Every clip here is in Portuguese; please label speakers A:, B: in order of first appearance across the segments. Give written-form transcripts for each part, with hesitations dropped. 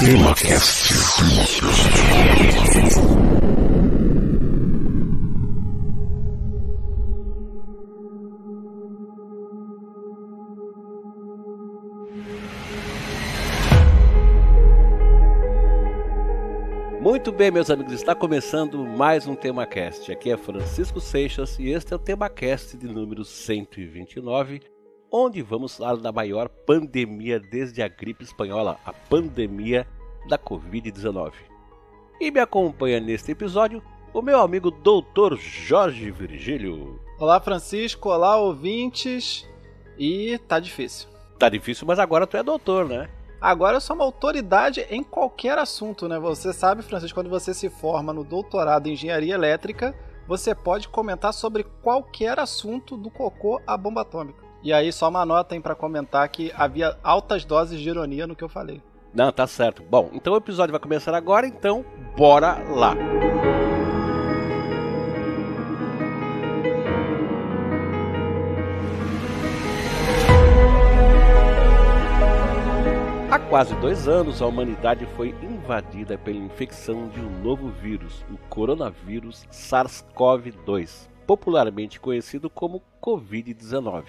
A: TemaCast.
B: Muito bem, meus amigos, está começando mais um TemaCast. Aqui é Francisco Seixas e este é o TemaCast de número 129, onde vamos falar da maior pandemia desde a gripe espanhola, a pandemia da Covid-19. E me acompanha neste episódio o meu amigo Dr. Jorge Virgílio.
C: Olá, Francisco, olá, ouvintes. E tá difícil.
B: Tá difícil, mas agora tu é doutor, né?
C: Agora eu sou uma autoridade em qualquer assunto, né? Você sabe, Francisco, quando você se forma no doutorado em engenharia elétrica, você pode comentar sobre qualquer assunto do cocô à bomba atômica. E aí, só uma nota para comentar que havia altas doses de ironia no que eu falei.
B: Não, tá certo. Bom, então o episódio vai começar agora, então bora lá. Há quase 2 anos, a humanidade foi invadida pela infecção de um novo vírus, o coronavírus SARS-CoV-2, popularmente conhecido como Covid-19.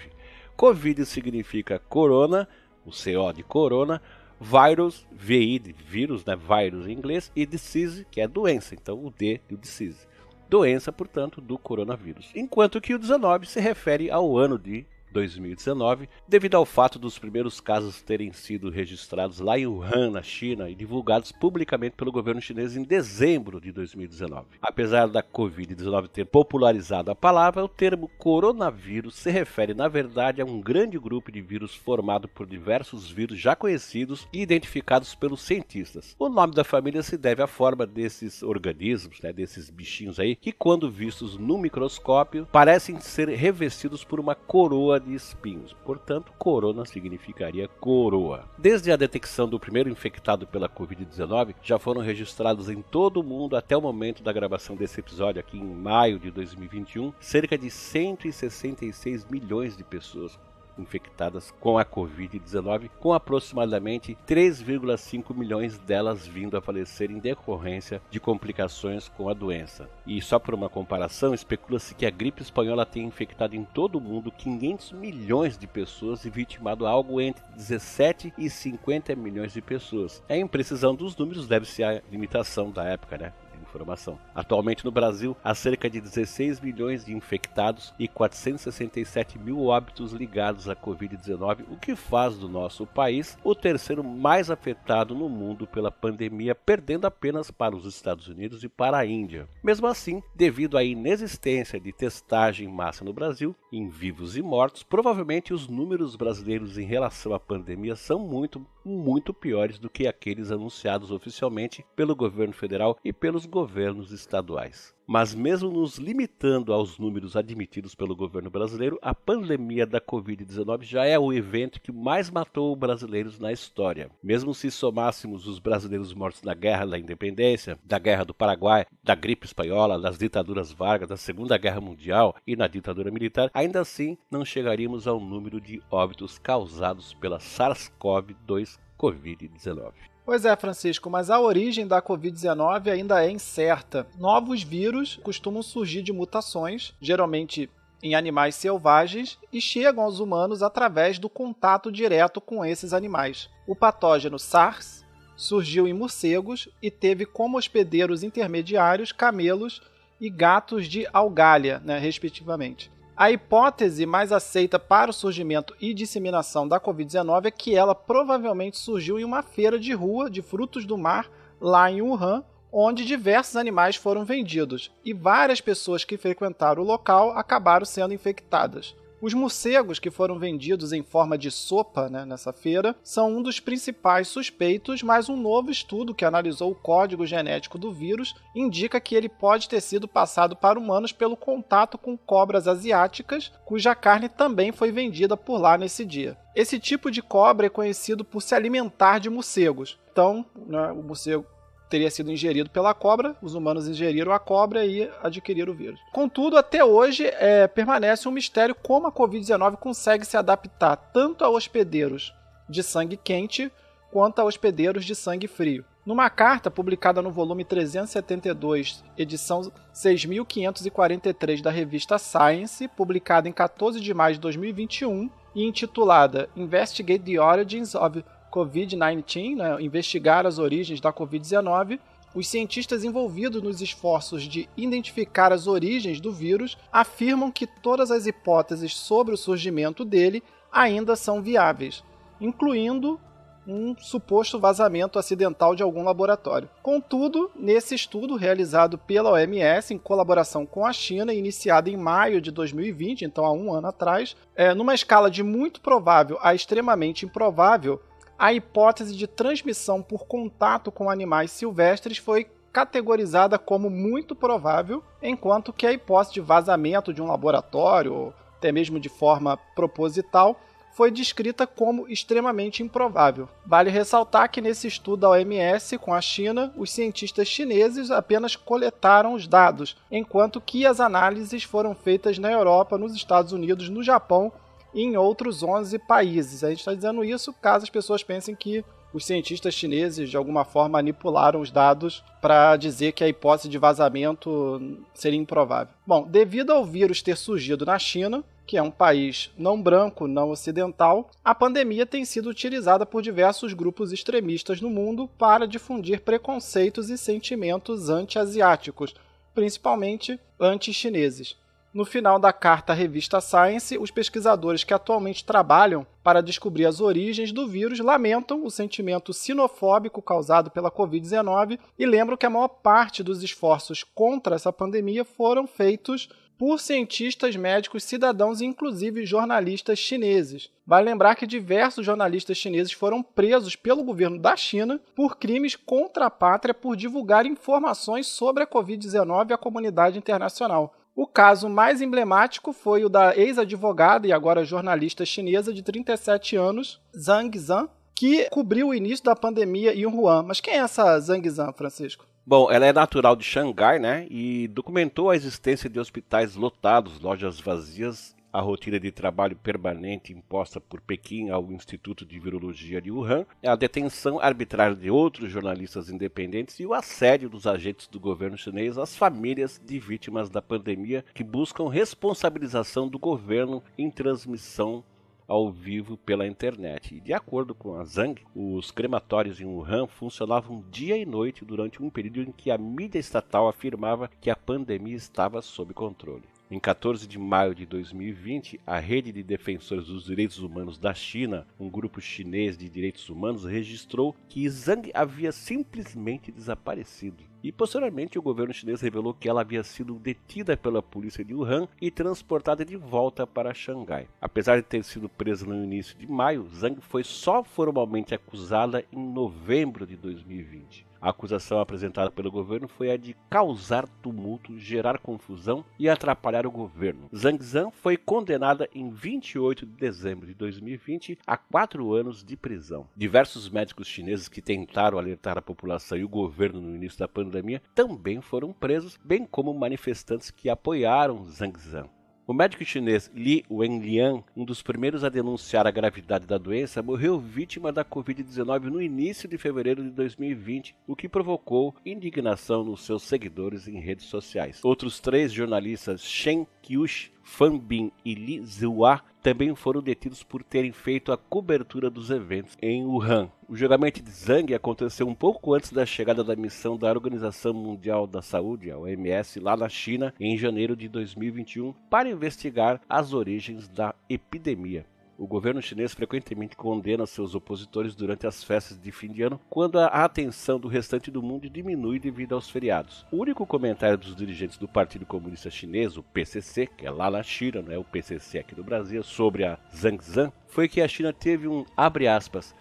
B: Covid significa corona, o CO de corona, virus, VI de vírus, né, virus em inglês, e disease, que é doença, então o D de disease. Doença, portanto, do coronavírus. Enquanto que o 19 se refere ao ano de 2019, devido ao fato dos primeiros casos terem sido registrados lá em Wuhan, na China, e divulgados publicamente pelo governo chinês em dezembro de 2019. Apesar da Covid-19 ter popularizado a palavra, o termo coronavírus se refere, na verdade, a um grande grupo de vírus formado por diversos vírus já conhecidos e identificados pelos cientistas. O nome da família se deve à forma desses organismos, né, desses bichinhos aí, que quando vistos no microscópio, parecem ser revestidos por uma coroa de espinhos, portanto, corona significaria coroa. Desde a detecção do primeiro infectado pela Covid-19, já foram registrados em todo o mundo, até o momento da gravação desse episódio, aqui em maio de 2021, cerca de 166 milhões de pessoas infectadas com a Covid-19, com aproximadamente 3,5 milhões delas vindo a falecer em decorrência de complicações com a doença. E só por uma comparação, especula-se que a gripe espanhola tem infectado em todo o mundo 500 milhões de pessoas e vitimado algo entre 17 e 50 milhões de pessoas. A imprecisão dos números deve-se à limitação da época, né? Informação. Atualmente no Brasil, há cerca de 16 milhões de infectados e 467 mil óbitos ligados à Covid-19, o que faz do nosso país o terceiro mais afetado no mundo pela pandemia, perdendo apenas para os Estados Unidos e para a Índia. Mesmo assim, devido à inexistência de testagem em massa no Brasil, em vivos e mortos, provavelmente os números brasileiros em relação à pandemia são muito piores do que aqueles anunciados oficialmente pelo governo federal e pelos governos estaduais. Mas mesmo nos limitando aos números admitidos pelo governo brasileiro, a pandemia da Covid-19 já é o evento que mais matou brasileiros na história. Mesmo se somássemos os brasileiros mortos na Guerra da Independência, da Guerra do Paraguai, da gripe espanhola, das ditaduras Vargas, da Segunda Guerra Mundial e na ditadura militar, ainda assim não chegaríamos ao número de óbitos causados pela SARS-CoV-2 Covid-19.
C: Pois é, Francisco, mas a origem da Covid-19 ainda é incerta. Novos vírus costumam surgir de mutações, geralmente em animais selvagens, e chegam aos humanos através do contato direto com esses animais. O patógeno SARS surgiu em morcegos e teve como hospedeiros intermediários camelos e gatos de Algália, né, respectivamente. A hipótese mais aceita para o surgimento e disseminação da Covid-19 é que ela provavelmente surgiu em uma feira de rua de frutos do mar lá em Wuhan, onde diversos animais foram vendidos e várias pessoas que frequentaram o local acabaram sendo infectadas. Os morcegos que foram vendidos em forma de sopa, né, nessa feira são um dos principais suspeitos, mas um novo estudo que analisou o código genético do vírus indica que ele pode ter sido passado para humanos pelo contato com cobras asiáticas, cuja carne também foi vendida por lá nesse dia. Esse tipo de cobra é conhecido por se alimentar de morcegos. Então, né, o morcego teria sido ingerido pela cobra, os humanos ingeriram a cobra e adquiriram o vírus. Contudo, até hoje permanece um mistério como a Covid-19 consegue se adaptar tanto a hospedeiros de sangue quente quanto a hospedeiros de sangue frio. Numa carta publicada no volume 372, edição 6543 da revista Science, publicada em 14 de maio de 2021 e intitulada Investigate the Origins of COVID-19, investigar as origens da Covid-19, os cientistas envolvidos nos esforços de identificar as origens do vírus afirmam que todas as hipóteses sobre o surgimento dele ainda são viáveis, incluindo um suposto vazamento acidental de algum laboratório. Contudo, nesse estudo realizado pela OMS em colaboração com a China, iniciado em maio de 2020, então há um ano atrás, numa escala de muito provável a extremamente improvável, a hipótese de transmissão por contato com animais silvestres foi categorizada como muito provável, enquanto que a hipótese de vazamento de um laboratório, ou até mesmo de forma proposital, foi descrita como extremamente improvável. Vale ressaltar que nesse estudo da OMS com a China, os cientistas chineses apenas coletaram os dados, enquanto que as análises foram feitas na Europa, nos Estados Unidos, no Japão e em outros 11 países. A gente está dizendo isso caso as pessoas pensem que os cientistas chineses de alguma forma manipularam os dados para dizer que a hipótese de vazamento seria improvável. Bom, devido ao vírus ter surgido na China, que é um país não branco, não ocidental, a pandemia tem sido utilizada por diversos grupos extremistas no mundo para difundir preconceitos e sentimentos anti-asiáticos, principalmente anti-chineses. No final da carta à revista Science, os pesquisadores que atualmente trabalham para descobrir as origens do vírus lamentam o sentimento sinofóbico causado pela Covid-19 e lembram que a maior parte dos esforços contra essa pandemia foram feitos por cientistas, médicos, cidadãos e inclusive jornalistas chineses. Vale lembrar que diversos jornalistas chineses foram presos pelo governo da China por crimes contra a pátria por divulgar informações sobre a Covid-19 à comunidade internacional. O caso mais emblemático foi o da ex-advogada e agora jornalista chinesa de 37 anos, Zhang Zhan, que cobriu o início da pandemia em Wuhan. Mas quem é essa Zhang Zhan, Francisco?
B: Bom, ela é natural de Xangai, né? E documentou a existência de hospitais lotados, lojas vazias, a rotina de trabalho permanente imposta por Pequim ao Instituto de Virologia de Wuhan, a detenção arbitrária de outros jornalistas independentes e o assédio dos agentes do governo chinês às famílias de vítimas da pandemia que buscam responsabilização do governo em transmissão ao vivo pela internet. E de acordo com a Zhang, os crematórios em Wuhan funcionavam dia e noite durante um período em que a mídia estatal afirmava que a pandemia estava sob controle. Em 14 de maio de 2020, a Rede de Defensores dos Direitos Humanos da China, um grupo chinês de direitos humanos, registrou que Zhang havia simplesmente desaparecido. E posteriormente o governo chinês revelou que ela havia sido detida pela polícia de Wuhan e transportada de volta para Xangai. Apesar de ter sido presa no início de maio, Zhang foi só formalmente acusada em novembro de 2020. A acusação apresentada pelo governo foi a de causar tumulto, gerar confusão e atrapalhar o governo. Zhang Zhan foi condenada em 28 de dezembro de 2020 a 4 anos de prisão. Diversos médicos chineses que tentaram alertar a população e o governo no início da pandemia também foram presos, bem como manifestantes que apoiaram Zhang Zhan. O médico chinês Li Wenliang, um dos primeiros a denunciar a gravidade da doença, morreu vítima da Covid-19 no início de fevereiro de 2020, o que provocou indignação nos seus seguidores em redes sociais. Outros 3 jornalistas, Shen Qiushi, Fan Bin e Li Zihua, também foram detidos por terem feito a cobertura dos eventos em Wuhan. O julgamento de Zhang aconteceu um pouco antes da chegada da missão da Organização Mundial da Saúde, a OMS, lá na China, em janeiro de 2021, para investigar as origens da epidemia. O governo chinês frequentemente condena seus opositores durante as festas de fim de ano, quando a atenção do restante do mundo diminui devido aos feriados. O único comentário dos dirigentes do Partido Comunista Chinês, o PCC, que é lá na China, não é o PCC aqui no Brasil, sobre a Zhang Zhan, foi que a China teve um, abre aspas,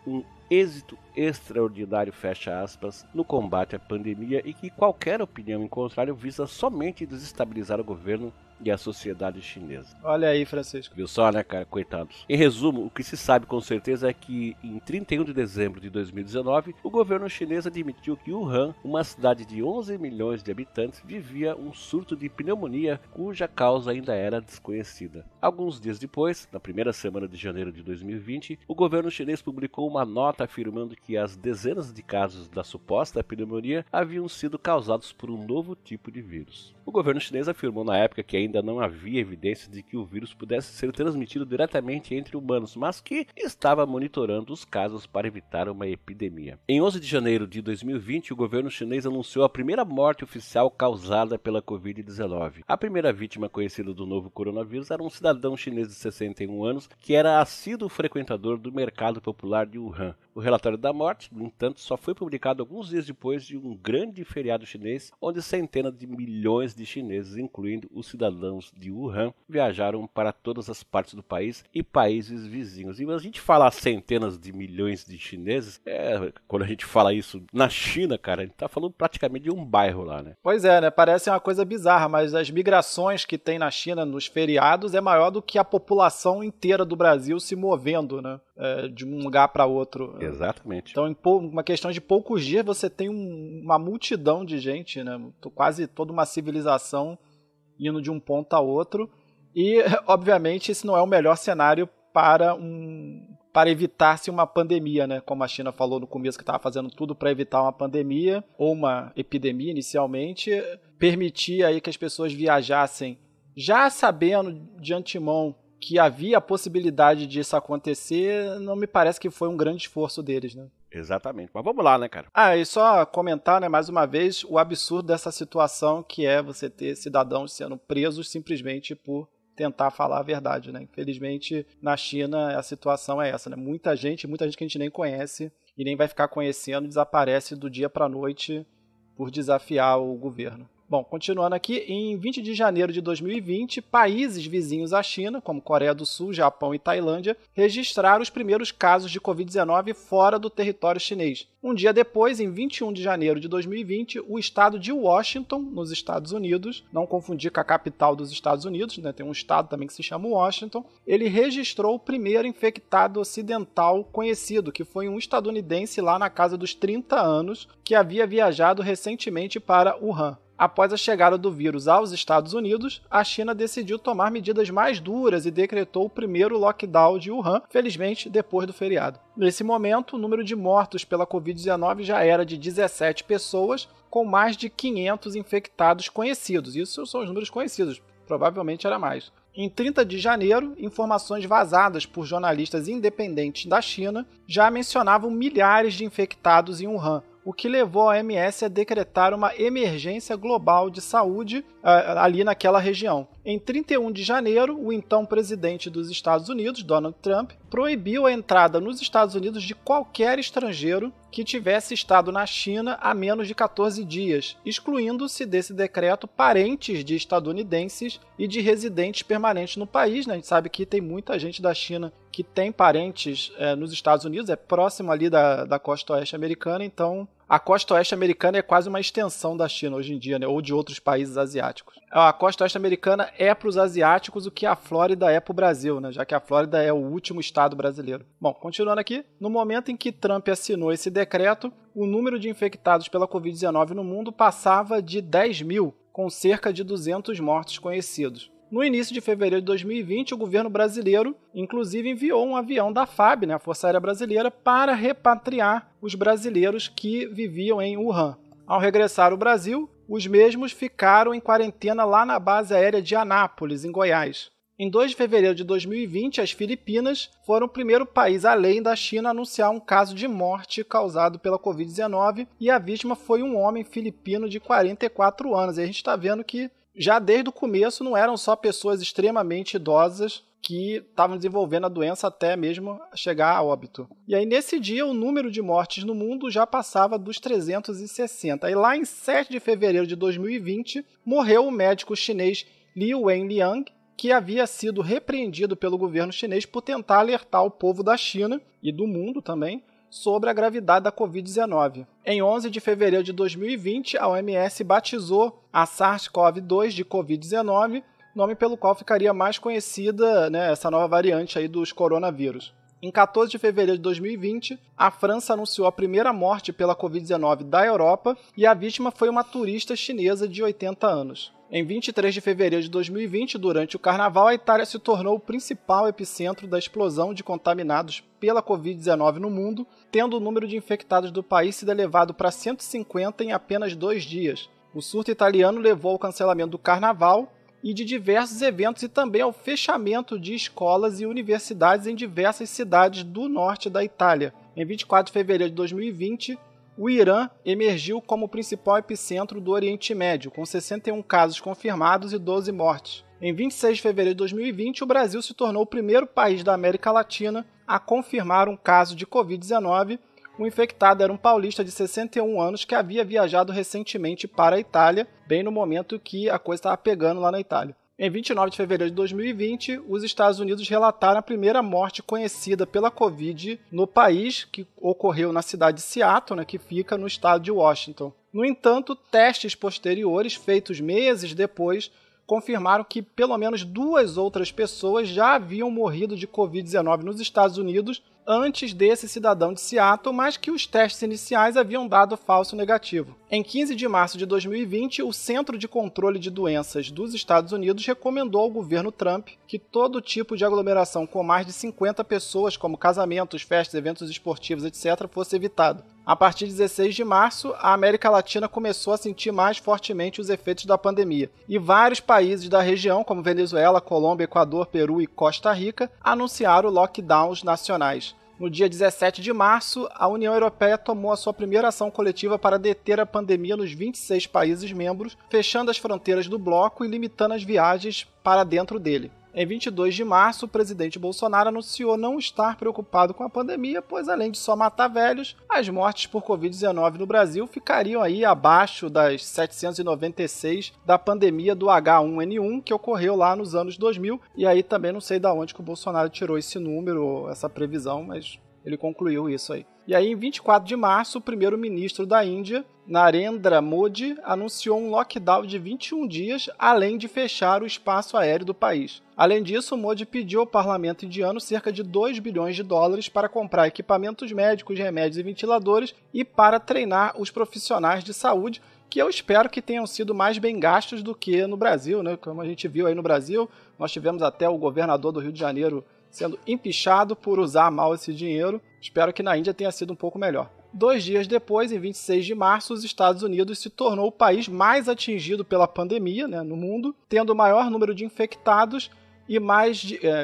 B: um êxito extraordinário, fecha aspas, no combate à pandemia e que qualquer opinião em contrário visa somente desestabilizar o governo e a sociedade chinesa.
C: Olha aí, Francisco.
B: Viu só, né, cara? Coitados. Em resumo, o que se sabe com certeza é que em 31 de dezembro de 2019, o governo chinês admitiu que Wuhan, uma cidade de 11 milhões de habitantes, vivia um surto de pneumonia cuja causa ainda era desconhecida. Alguns dias depois, na primeira semana de janeiro de 2020, o governo chinês publicou uma nota afirmando que as dezenas de casos da suposta pneumonia haviam sido causados por um novo tipo de vírus. O governo chinês afirmou na época que ainda não havia evidências de que o vírus pudesse ser transmitido diretamente entre humanos, mas que estava monitorando os casos para evitar uma epidemia. Em 11 de janeiro de 2020, o governo chinês anunciou a primeira morte oficial causada pela Covid-19. A primeira vítima conhecida do novo coronavírus era um cidadão chinês de 61 anos que era assíduo frequentador do mercado popular de Wuhan. O relatório da morte, no entanto, só foi publicado alguns dias depois de um grande feriado chinês, onde centenas de milhões de chineses, incluindo os cidadãos de Wuhan, viajaram para todas as partes do país e países vizinhos. E a gente fala centenas de milhões de chineses, quando a gente fala isso na China, cara, a gente tá falando praticamente de um bairro lá, né?
C: Pois é, né? Parece uma coisa bizarra, mas as migrações que tem na China nos feriados é maior do que a população inteira do Brasil se movendo, né? De um lugar para outro.
B: Exatamente.
C: Então, em uma questão de poucos dias, você tem uma multidão de gente, né? Quase toda uma civilização indo de um ponto a outro. E, obviamente, esse não é o melhor cenário para evitar-se uma pandemia, né? Como a China falou no começo que estava fazendo tudo para evitar uma pandemia ou uma epidemia inicialmente, permitir aí que as pessoas viajassem já sabendo de antemão que havia a possibilidade disso acontecer, não me parece que foi um grande esforço deles, né?
B: Exatamente. Mas vamos lá, né, cara?
C: E só comentar, né, mais uma vez, o absurdo dessa situação que é você ter cidadãos sendo presos simplesmente por tentar falar a verdade, né? Infelizmente, na China, a situação é essa, né? Muita gente que a gente nem conhece e nem vai ficar conhecendo, desaparece do dia para a noite por desafiar o governo. Bom, continuando aqui, em 20 de janeiro de 2020, países vizinhos à China, como Coreia do Sul, Japão e Tailândia, registraram os primeiros casos de Covid-19 fora do território chinês. Um dia depois, em 21 de janeiro de 2020, o estado de Washington, nos Estados Unidos, não confundir com a capital dos Estados Unidos, né, tem um estado também que se chama Washington, ele registrou o primeiro infectado ocidental conhecido, que foi um estadunidense lá na casa dos 30 anos, que havia viajado recentemente para Wuhan. Após a chegada do vírus aos Estados Unidos, a China decidiu tomar medidas mais duras e decretou o primeiro lockdown de Wuhan, felizmente depois do feriado. Nesse momento, o número de mortos pela Covid-19 já era de 17 pessoas, com mais de 500 infectados conhecidos. Isso são os números conhecidos, provavelmente era mais. Em 30 de janeiro, informações vazadas por jornalistas independentes da China já mencionavam milhares de infectados em Wuhan, o que levou a OMS a decretar uma emergência global de saúde ali naquela região. Em 31 de janeiro, o então presidente dos Estados Unidos, Donald Trump, proibiu a entrada nos Estados Unidos de qualquer estrangeiro que tivesse estado na China há menos de 14 dias, excluindo-se desse decreto parentes de estadunidenses e de residentes permanentes no país. A gente sabe que tem muita gente da China que tem parentes nos Estados Unidos, é próximo ali da costa oeste americana, então a costa oeste americana é quase uma extensão da China hoje em dia, né? Ou de outros países asiáticos. A costa oeste americana é para os asiáticos o que a Flórida é para o Brasil, né? Já que a Flórida é o último estado brasileiro. Bom, continuando aqui, no momento em que Trump assinou esse decreto, o número de infectados pela Covid-19 no mundo passava de 10 mil, com cerca de 200 mortos conhecidos. No início de fevereiro de 2020, o governo brasileiro, inclusive, enviou um avião da FAB, né, a Força Aérea Brasileira, para repatriar os brasileiros que viviam em Wuhan. Ao regressar ao Brasil, os mesmos ficaram em quarentena lá na base aérea de Anápolis, em Goiás. Em 2 de fevereiro de 2020, as Filipinas foram o primeiro país além da China a anunciar um caso de morte causado pela Covid-19 e a vítima foi um homem filipino de 44 anos. E a gente está vendo que já desde o começo não eram só pessoas extremamente idosas que estavam desenvolvendo a doença até mesmo chegar a óbito. E aí nesse dia o número de mortes no mundo já passava dos 360. E lá em 7 de fevereiro de 2020 morreu o médico chinês Li Wenliang, que havia sido repreendido pelo governo chinês por tentar alertar o povo da China e do mundo também sobre a gravidade da Covid-19. Em 11 de fevereiro de 2020, a OMS batizou a SARS-CoV-2 de Covid-19 nome pelo qual ficaria mais conhecida, né, essa nova variante aí dos coronavírus. Em 14 de fevereiro de 2020, a França anunciou a primeira morte pela Covid-19 da Europa e a vítima foi uma turista chinesa de 80 anos. Em 23 de fevereiro de 2020, durante o Carnaval, a Itália se tornou o principal epicentro da explosão de contaminados pela Covid-19 no mundo, tendo o número de infectados do país sido elevado para 150 em apenas 2 dias. O surto italiano levou ao cancelamento do Carnaval e de diversos eventos e também ao fechamento de escolas e universidades em diversas cidades do norte da Itália. Em 24 de fevereiro de 2020, o Irã emergiu como o principal epicentro do Oriente Médio, com 61 casos confirmados e 12 mortes. Em 26 de fevereiro de 2020, o Brasil se tornou o primeiro país da América Latina a confirmar um caso de Covid-19. O infectado era um paulista de 61 anos que havia viajado recentemente para a Itália, bem no momento que a coisa estava pegando lá na Itália. Em 29 de fevereiro de 2020, os Estados Unidos relataram a primeira morte conhecida pela Covid no país, que ocorreu na cidade de Seattle, né, que fica no estado de Washington. No entanto, testes posteriores, feitos meses depois, confirmaram que pelo menos 2 outras pessoas já haviam morrido de Covid-19 nos Estados Unidos antes desse cidadão de Seattle, mas que os testes iniciais haviam dado falso negativo. Em 15 de março de 2020, o Centro de Controle de Doenças dos Estados Unidos recomendou ao governo Trump que todo tipo de aglomeração com mais de 50 pessoas, como casamentos, festas, eventos esportivos, etc., fosse evitado. A partir de 16 de março, a América Latina começou a sentir mais fortemente os efeitos da pandemia, e vários países da região, como Venezuela, Colômbia, Equador, Peru e Costa Rica, anunciaram lockdowns nacionais. No dia 17 de março, a União Europeia tomou a sua primeira ação coletiva para deter a pandemia nos 26 países membros, fechando as fronteiras do bloco e limitando as viagens para dentro dele. Em 22 de março, o presidente Bolsonaro anunciou não estar preocupado com a pandemia, pois além de só matar velhos, as mortes por Covid-19 no Brasil ficariam aí abaixo das 796 da pandemia do H1N1, que ocorreu lá nos anos 2000, e aí também não sei de onde que o Bolsonaro tirou esse número, essa previsão, mas ele concluiu isso aí. E aí, em 24 de março, o primeiro-ministro da Índia, Narendra Modi, anunciou um lockdown de 21 dias, além de fechar o espaço aéreo do país. Além disso, Modi pediu ao parlamento indiano cerca de 2 bilhões de dólares para comprar equipamentos médicos, remédios e ventiladores e para treinar os profissionais de saúde, que eu espero que tenham sido mais bem gastos do que no Brasil, né? Como a gente viu aí no Brasil, nós tivemos até o governador do Rio de Janeiro sendo empichado por usar mal esse dinheiro. Espero que na Índia tenha sido um pouco melhor. 2 dias depois, em 26 de março, os Estados Unidos se tornou o país mais atingido pela pandemia, né, no mundo, tendo o maior número de infectados e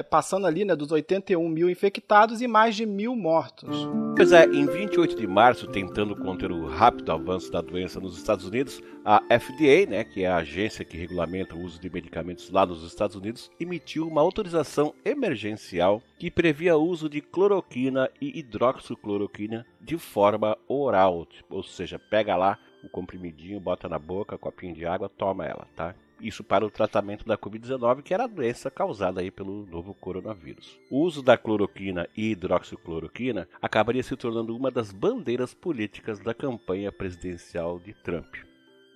C: passando ali, né, dos 81 mil infectados e mais de 1.000 mortos.
B: Pois é, em 28 de março, tentando conter o rápido avanço da doença nos Estados Unidos, a FDA, né, que é a agência que regulamenta o uso de medicamentos lá nos Estados Unidos, emitiu uma autorização emergencial que previa o uso de cloroquina e hidroxicloroquina de forma oral, ou seja, pega lá o comprimidinho, bota na boca, copinho de água, toma ela, tá? Isso para o tratamento da Covid-19, que era a doença causada aí pelo novo coronavírus. O uso da cloroquina e hidroxicloroquina acabaria se tornando uma das bandeiras políticas da campanha presidencial de Trump,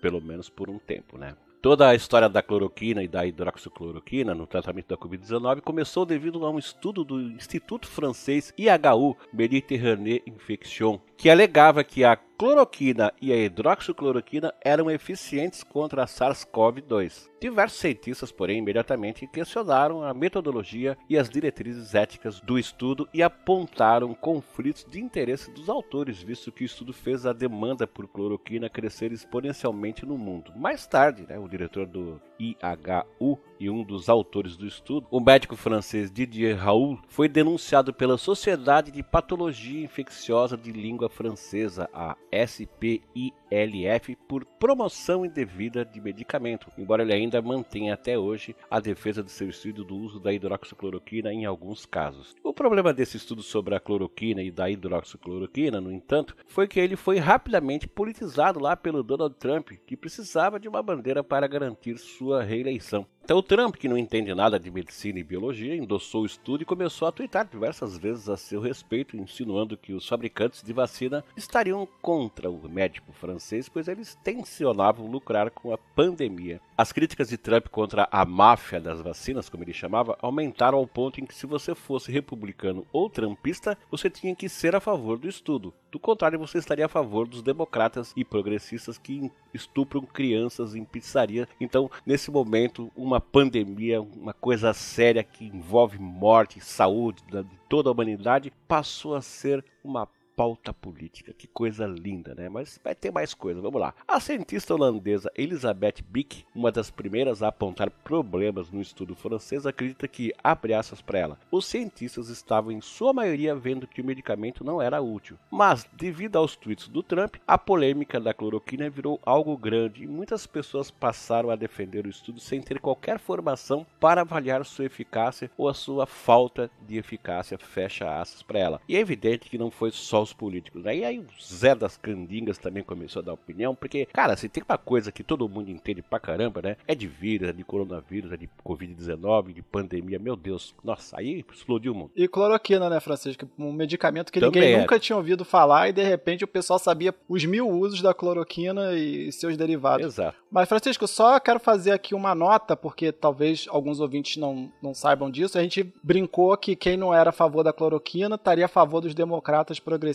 B: pelo menos por um tempo, né? Toda a história da cloroquina e da hidroxicloroquina no tratamento da Covid-19 começou devido a um estudo do Instituto Francês IHU Méditerranée Infection, que alegava que a cloroquina e a hidroxicloroquina eram eficientes contra a SARS-CoV-2. Diversos cientistas, porém, imediatamente questionaram a metodologia e as diretrizes éticas do estudo e apontaram conflitos de interesse dos autores, visto que o estudo fez a demanda por cloroquina crescer exponencialmente no mundo. Mais tarde, o diretor do IHU e um dos autores do estudo, o médico francês Didier Raoult, foi denunciado pela Sociedade de Patologia Infecciosa de Língua Francesa, a SPILF, por promoção indevida de medicamento, embora ele ainda mantenha até hoje a defesa de seu estudo do uso da hidroxicloroquina em alguns casos. O problema desse estudo sobre a cloroquina e da hidroxicloroquina, no entanto, foi que ele foi rapidamente politizado lá pelo Donald Trump, que precisava de uma bandeira para garantir sua reeleição. Até o Trump, que não entende nada de medicina e biologia, endossou o estudo e começou a twittar diversas vezes a seu respeito, insinuando que os fabricantes de vacina estariam contra o médico francês, pois eles tensionavam lucrar com a pandemia. As críticas de Trump contra a máfia das vacinas, como ele chamava, aumentaram ao ponto em que se você fosse republicano ou trumpista, você tinha que ser a favor do estudo. Do contrário, você estaria a favor dos democratas e progressistas que estupram crianças em pizzaria. Então, nesse momento, uma pandemia, uma coisa séria que envolve morte e saúde de toda a humanidade, passou a ser uma pauta política. Que coisa linda, né? Mas vai ter mais coisa, vamos lá. A cientista holandesa Elisabeth Bick, uma das primeiras a apontar problemas no estudo francês, acredita que, abre aspas para ela, os cientistas estavam em sua maioria vendo que o medicamento não era útil. Mas, devido aos tweets do Trump, a polêmica da cloroquina virou algo grande e muitas pessoas passaram a defender o estudo sem ter qualquer formação para avaliar sua eficácia ou a sua falta de eficácia, fecha aspas para ela. E é evidente que não foi só os políticos, né? E aí o Zé das Candingas também começou a dar opinião, porque, cara, se tem uma coisa que todo mundo entende pra caramba, né? É de vírus, é de coronavírus, é de Covid-19, de pandemia, meu Deus, nossa, aí explodiu o mundo.
C: E cloroquina, né, Francisco? Um medicamento que
B: Também
C: ninguém nunca tinha ouvido falar e de repente o pessoal sabia os 1000 usos da cloroquina e seus derivados.
B: Exato.
C: Mas, Francisco, só quero fazer aqui uma nota, porque talvez alguns ouvintes não saibam disso. A gente brincou que quem não era a favor da cloroquina estaria a favor dos democratas progressistas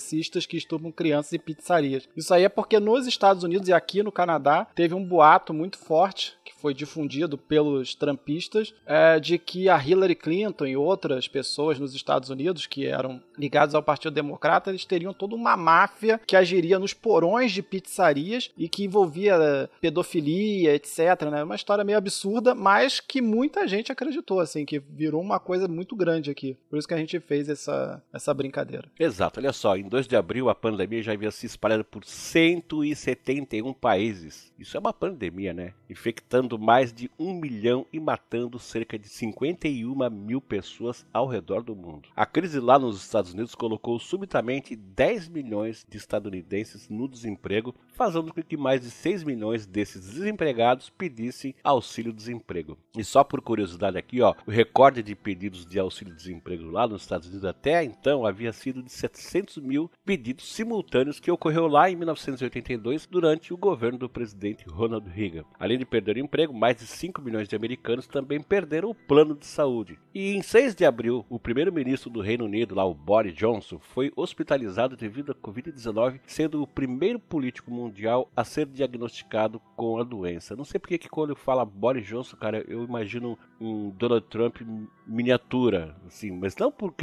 C: que estupram crianças em pizzarias. Isso aí é porque nos Estados Unidos e aqui no Canadá teve um boato muito forte que foi difundido pelos trumpistas de que a Hillary Clinton e outras pessoas nos Estados Unidos que eram ligados ao Partido Democrata, eles teriam toda uma máfia que agiria nos porões de pizzarias e que envolvia pedofilia, etc, né? Uma história meio absurda, mas que muita gente acreditou, assim, que virou uma coisa muito grande aqui. Por isso que a gente fez essa brincadeira.
B: Exato, olha só, em 2 de abril a pandemia já havia se espalhado por 171 países. Isso é uma pandemia, né? Infectando mais de 1 milhão e matando cerca de 51 mil pessoas ao redor do mundo. A crise lá nos Estados Unidos colocou subitamente 10 milhões de estadunidenses no desemprego, fazendo com que mais de 6 milhões desses desempregados pedissem auxílio-desemprego. E só por curiosidade aqui, ó, o recorde de pedidos de auxílio-desemprego lá nos Estados Unidos até então havia sido de 700 mil pedidos simultâneos que ocorreu lá em 1982 durante o governo do presidente Ronald Reagan. Além de perder o emprego, mais de 5 milhões de americanos também perderam o plano de saúde. E em 6 de abril, o primeiro-ministro do Reino Unido, lá o Boris Johnson, foi hospitalizado devido à Covid-19, sendo o primeiro político mundial a ser diagnosticado com a doença. Não sei porque que quando fala Boris Johnson, cara, eu imagino um Donald Trump miniatura, assim, mas não por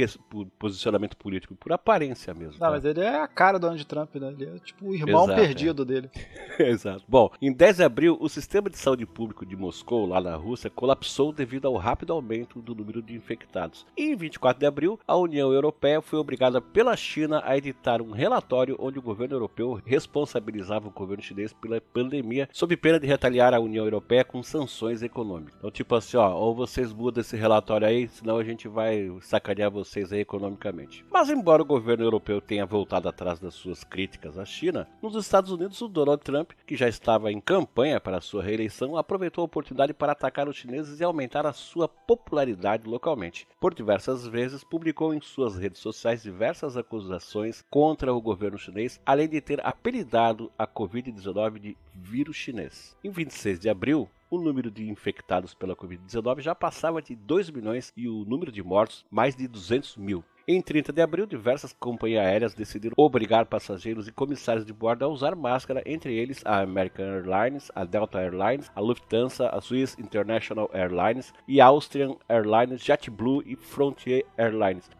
B: posicionamento político, por aparência mesmo.
C: Não,
B: tá?
C: mas ele é a cara do Donald Trump, né? Ele é tipo o irmão perdido dele.
B: Exato. Bom, em 10 de abril, o sistema de saúde público de Moscou, lá na Rússia, colapsou devido ao rápido aumento do número de infectados. E em 24 de abril, a União Europeia foi obrigada pela China a editar um relatório onde o governo europeu responsabilizava o governo chinês pela pandemia, sob pena de retaliar a União Europeia com sanções econômicas. Então, tipo assim, ó, ou vocês mudam esse relatório aí, senão a gente vai sacanear vocês aí economicamente. Mas embora o governo europeu tenha voltado atrás das suas críticas à China, nos Estados Unidos o Donald Trump, que já estava em campanha para sua reeleição, aproveitou a oportunidade para atacar os chineses e aumentar a sua popularidade localmente. Por diversas vezes, publicou em suas redes sociais diversas acusações contra o governo chinês, além de ter apelidado a Covid-19 de vírus chinês. Em 26 de abril, o número de infectados pela Covid-19 já passava de 2 milhões e o número de mortos mais de 200 mil. Em 30 de abril, diversas companhias aéreas decidiram obrigar passageiros e comissários de bordo a usar máscara, entre eles a American Airlines, a Delta Airlines, a Lufthansa, a Swiss International Airlines e a Austrian Airlines, JetBlue e Frontier Airlines.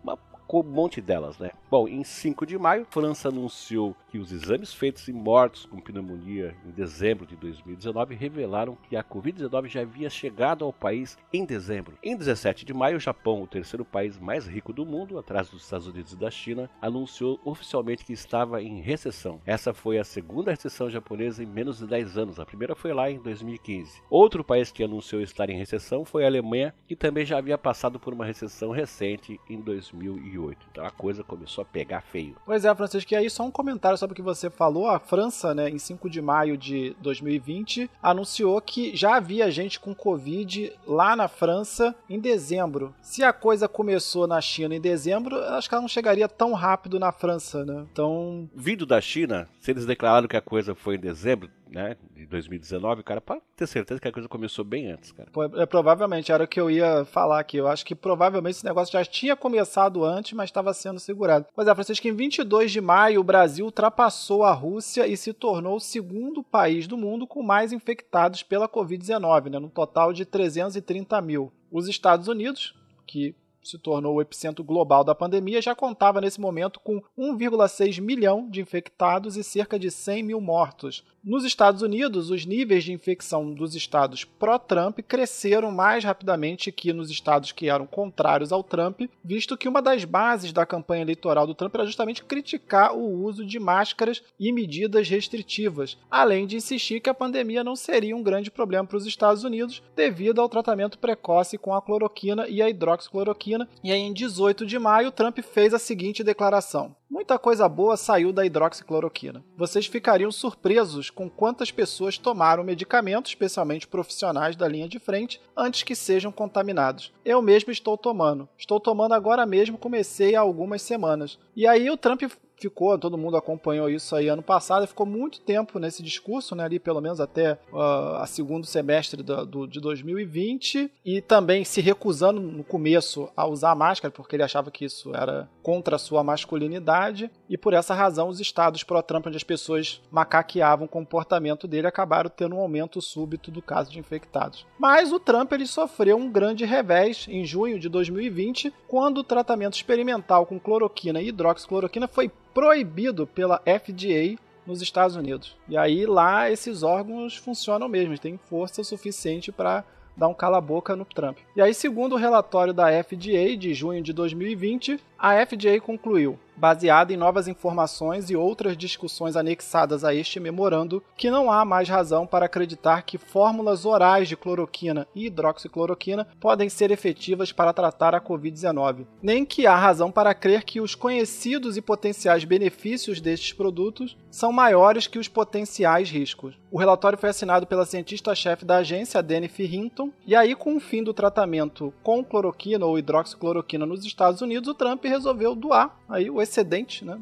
B: Com um monte delas, né? Bom, em 5 de maio, França anunciou que os exames feitos em mortos com pneumonia em dezembro de 2019 revelaram que a Covid-19 já havia chegado ao país em dezembro. Em 17 de maio, o Japão, o terceiro país mais rico do mundo, atrás dos Estados Unidos e da China, anunciou oficialmente que estava em recessão. Essa foi a segunda recessão japonesa em menos de 10 anos. A primeira foi lá em 2015. Outro país que anunciou estar em recessão foi a Alemanha, que também já havia passado por uma recessão recente em 2008. 2008. Então a coisa começou a pegar feio.
C: Pois é, Francisco, e aí só um comentário sobre o que você falou. A França, né, em 5 de maio de 2020, anunciou que já havia gente com Covid lá na França em dezembro. Se a coisa começou na China em dezembro, acho que ela não chegaria tão rápido na França, né? Então...
B: Vindo da China, se eles declararam que a coisa foi em dezembro, né, de 2019, cara, pode ter certeza que a coisa começou bem antes, cara.
C: Provavelmente, era o que eu ia falar aqui. Eu acho que provavelmente esse negócio já tinha começado antes, mas estava sendo segurado. Pois é, Francisco, em 22 de maio, o Brasil ultrapassou a Rússia e se tornou o segundo país do mundo com mais infectados pela Covid-19, né, no total de 330 mil. Os Estados Unidos, que se tornou o epicentro global da pandemia, já contava nesse momento com 1,6 milhão de infectados e cerca de 100 mil mortos. Nos Estados Unidos, os níveis de infecção dos estados pró-Trump cresceram mais rapidamente que nos estados que eram contrários ao Trump, visto que uma das bases da campanha eleitoral do Trump era justamente criticar o uso de máscaras e medidas restritivas, além de insistir que a pandemia não seria um grande problema para os Estados Unidos devido ao tratamento precoce com a cloroquina e a hidroxicloroquina. E aí, em 18 de maio, Trump fez a seguinte declaração: muita coisa boa saiu da hidroxicloroquina. Vocês ficariam surpresos com quantas pessoas tomaram o medicamento, especialmente profissionais da linha de frente, antes que sejam contaminados. Eu mesmo estou tomando. Estou tomando agora mesmo, comecei há algumas semanas. E aí o Trump ficou, todo mundo acompanhou isso aí ano passado, ficou muito tempo nesse discurso, né, ali pelo menos até a segundo semestre de 2020, e também se recusando no começo a usar máscara, porque ele achava que isso era contra a sua masculinidade, e por essa razão os estados pró-Trump, onde as pessoas macaqueavam o comportamento dele, acabaram tendo um aumento súbito do caso de infectados. Mas o Trump ele sofreu um grande revés em junho de 2020, quando o tratamento experimental com cloroquina e hidroxicloroquina foi proibido pela FDA nos Estados Unidos. E aí lá esses órgãos funcionam mesmo, eles têm força suficiente para dar um cala-boca no Trump. E aí, segundo o relatório da FDA de junho de 2020, a FDA concluiu, baseada em novas informações e outras discussões anexadas a este memorando, que não há mais razão para acreditar que fórmulas orais de cloroquina e hidroxicloroquina podem ser efetivas para tratar a Covid-19, nem que há razão para crer que os conhecidos e potenciais benefícios destes produtos são maiores que os potenciais riscos. O relatório foi assinado pela cientista-chefe da agência, Jennifer Hinton, e aí, com o fim do tratamento com cloroquina ou hidroxicloroquina nos Estados Unidos, o Trump resolveu doar aí o excedente, né,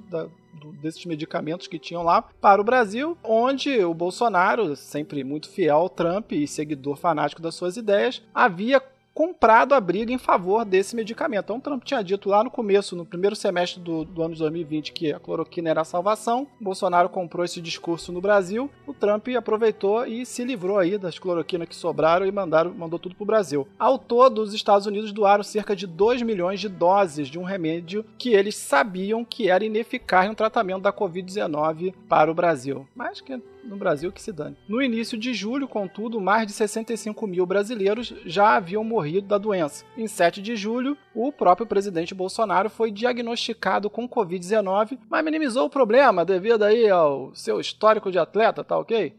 C: desses medicamentos que tinham lá para o Brasil, onde o Bolsonaro, sempre muito fiel ao Trump e seguidor fanático das suas ideias, havia comprado a briga em favor desse medicamento. Então, o Trump tinha dito lá no começo, no primeiro semestre do ano de 2020, que a cloroquina era a salvação. O Bolsonaro comprou esse discurso no Brasil. O Trump aproveitou e se livrou aí das cloroquinas que sobraram e mandou tudo para o Brasil. Ao todo, os Estados Unidos doaram cerca de 2 milhões de doses de um remédio que eles sabiam que era ineficaz no tratamento da Covid-19 para o Brasil. Mas que no Brasil que se dane. No início de julho, contudo, mais de 65 mil brasileiros já haviam morrido da doença. Em 7 de julho, o próprio presidente Bolsonaro foi diagnosticado com Covid-19, mas minimizou o problema devido aí ao seu histórico de atleta, tá ok?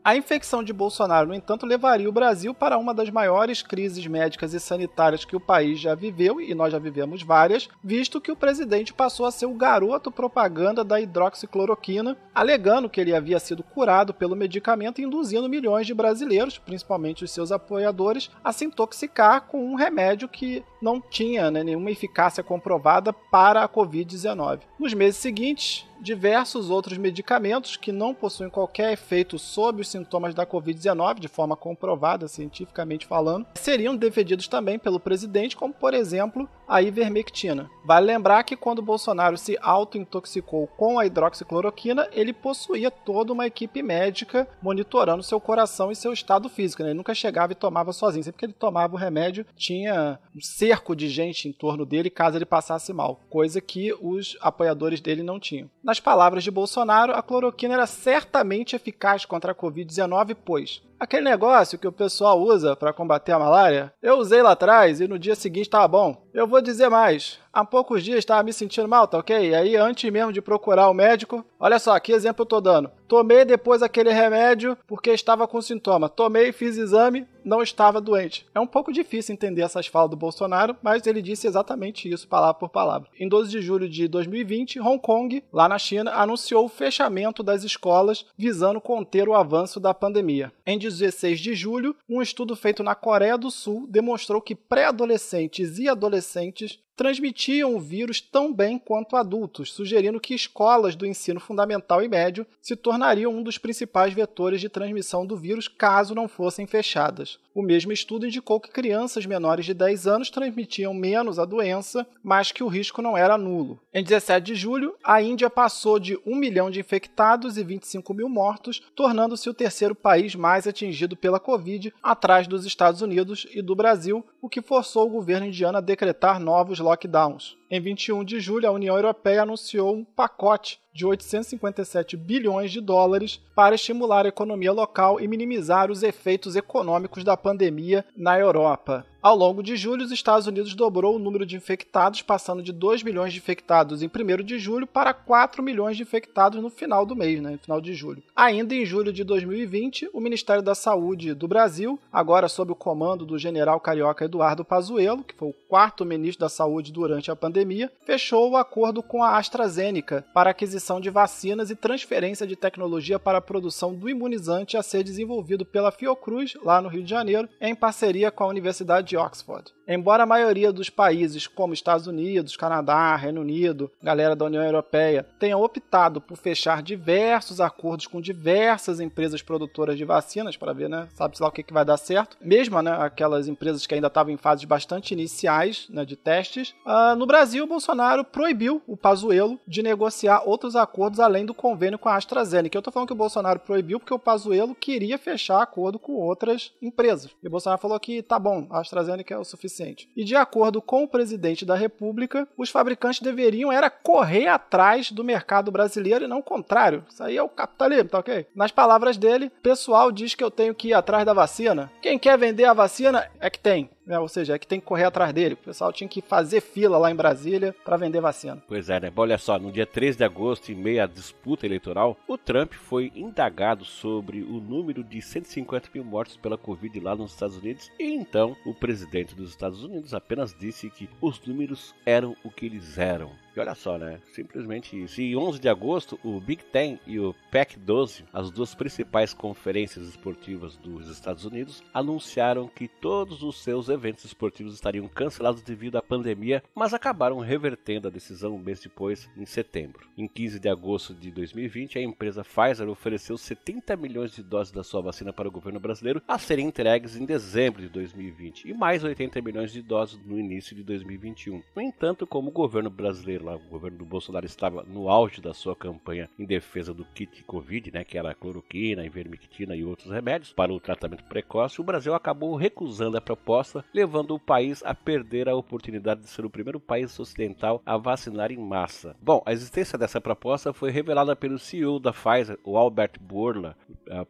C: A infecção de Bolsonaro, no entanto, levaria o Brasil para uma das maiores crises médicas e sanitárias que o país já viveu, e nós já vivemos várias, visto que o presidente passou a ser o garoto propaganda da hidroxicloroquina, alegando que ele havia sido curado pelo medicamento, induzindo milhões de brasileiros, principalmente os seus apoiadores, a se intoxicar com um remédio que não tinha, né, nenhuma eficácia comprovada para a Covid-19. Nos meses seguintes, diversos outros medicamentos que não possuem qualquer efeito sobre os sintomas da Covid-19, de forma comprovada, cientificamente falando, seriam defendidos também pelo presidente, como, por exemplo, a ivermectina. Vale lembrar que quando Bolsonaro se auto-intoxicou com a hidroxicloroquina, ele possuía toda uma equipe médica monitorando seu coração e seu estado físico, né? Ele nunca chegava e tomava sozinho. Sempre que ele tomava o remédio, tinha um cerco de gente em torno dele caso ele passasse mal, coisa que os apoiadores dele não tinham. Nas palavras de Bolsonaro, a cloroquina era certamente eficaz contra a Covid-19, pois Aquele negócio que o pessoal usa para combater a malária, eu usei lá atrás e no dia seguinte estava bom. Eu vou dizer mais. Há poucos dias estava me sentindo mal, tá ok? E aí, antes mesmo de procurar o médico, olha só, que exemplo eu tô dando. Tomei depois aquele remédio porque estava com sintoma. Tomei, fiz exame, não estava doente. É um pouco difícil entender essas falas do Bolsonaro, mas ele disse exatamente isso, palavra por palavra. Em 12 de julho de 2020, Hong Kong, lá na China, anunciou o fechamento das escolas visando conter o avanço da pandemia. Em 16 de julho, um estudo feito na Coreia do Sul demonstrou que pré-adolescentes e adolescentes transmitiam o vírus tão bem quanto adultos, sugerindo que escolas do ensino fundamental e médio se tornariam um dos principais vetores de transmissão do vírus caso não fossem fechadas. O mesmo estudo indicou que crianças menores de 10 anos transmitiam menos a doença, mas que o risco não era nulo. Em 17 de julho, a Índia passou de 1 milhão de infectados e 25 mil mortos, tornando-se o terceiro país mais atingido pela Covid, atrás dos Estados Unidos e do Brasil, o que forçou o governo indiano a decretar novos lockdowns. Em 21 de julho, a União Europeia anunciou um pacote de 857 bilhões de dólares para estimular a economia local e minimizar os efeitos econômicos da pandemia na Europa. Ao longo de julho, os Estados Unidos dobrou o número de infectados, passando de 2 milhões de infectados em 1º de julho para 4 milhões de infectados no final do mês, no final de julho. Ainda em julho de 2020, o Ministério da Saúde do Brasil, agora sob o comando do general carioca Eduardo Pazuello, que foi o 4º ministro da Saúde durante a pandemia, fechou o acordo com a AstraZeneca para aquisição de vacinas e transferência de tecnologia para a produção do imunizante a ser desenvolvido pela Fiocruz, lá no Rio de Janeiro, em parceria com a Universidade de Oxford. Embora a maioria dos países, como Estados Unidos, Canadá, Reino Unido, galera da União Europeia, tenham optado por fechar diversos acordos com diversas empresas produtoras de vacinas, para ver, sabe-se lá o que vai dar certo, mesmo, aquelas empresas que ainda estavam em fases bastante iniciais, de testes, no Brasil, o Bolsonaro proibiu o Pazuello de negociar outros acordos além do convênio com a AstraZeneca. Eu tô falando que o Bolsonaro proibiu porque o Pazuello queria fechar acordo com outras empresas. E o Bolsonaro falou que tá bom, a AstraZeneca é o suficiente. E de acordo com o presidente da República, os fabricantes deveriam correr atrás do mercado brasileiro e não o contrário. Isso aí é o capitalismo, tá ok? Nas palavras dele, o pessoal diz que eu tenho que ir atrás da vacina. Quem quer vender a vacina é que tem. Ou seja, é que tem que correr atrás dele. O pessoal tinha que fazer fila lá em Brasília para vender vacina.
B: Pois é, né? Olha só, no dia 3 de agosto, em meio à disputa eleitoral, o Trump foi indagado sobre o número de 150 mil mortos pela Covid lá nos Estados Unidos. E então, o presidente dos Estados Unidos apenas disse que os números eram o que eles eram. E olha só, simplesmente isso. E 11 de agosto, o Big Ten e o Pac-12, as duas principais conferências esportivas dos Estados Unidos, anunciaram que todos os seus eventos esportivos estariam cancelados devido à pandemia, mas acabaram revertendo a decisão um mês depois, em setembro. Em 15 de agosto de 2020, a empresa Pfizer ofereceu 70 milhões de doses da sua vacina para o governo brasileiro a serem entregues em dezembro de 2020 e mais 80 milhões de doses no início de 2021. No entanto, como o governo brasileiro, o governo do Bolsonaro, estava no auge da sua campanha em defesa do kit Covid, que era a cloroquina, a ivermectina e outros remédios para o tratamento precoce, o Brasil acabou recusando a proposta, levando o país a perder a oportunidade de ser o primeiro país ocidental a vacinar em massa. Bom, a existência dessa proposta foi revelada pelo CEO da Pfizer, o Albert Bourla,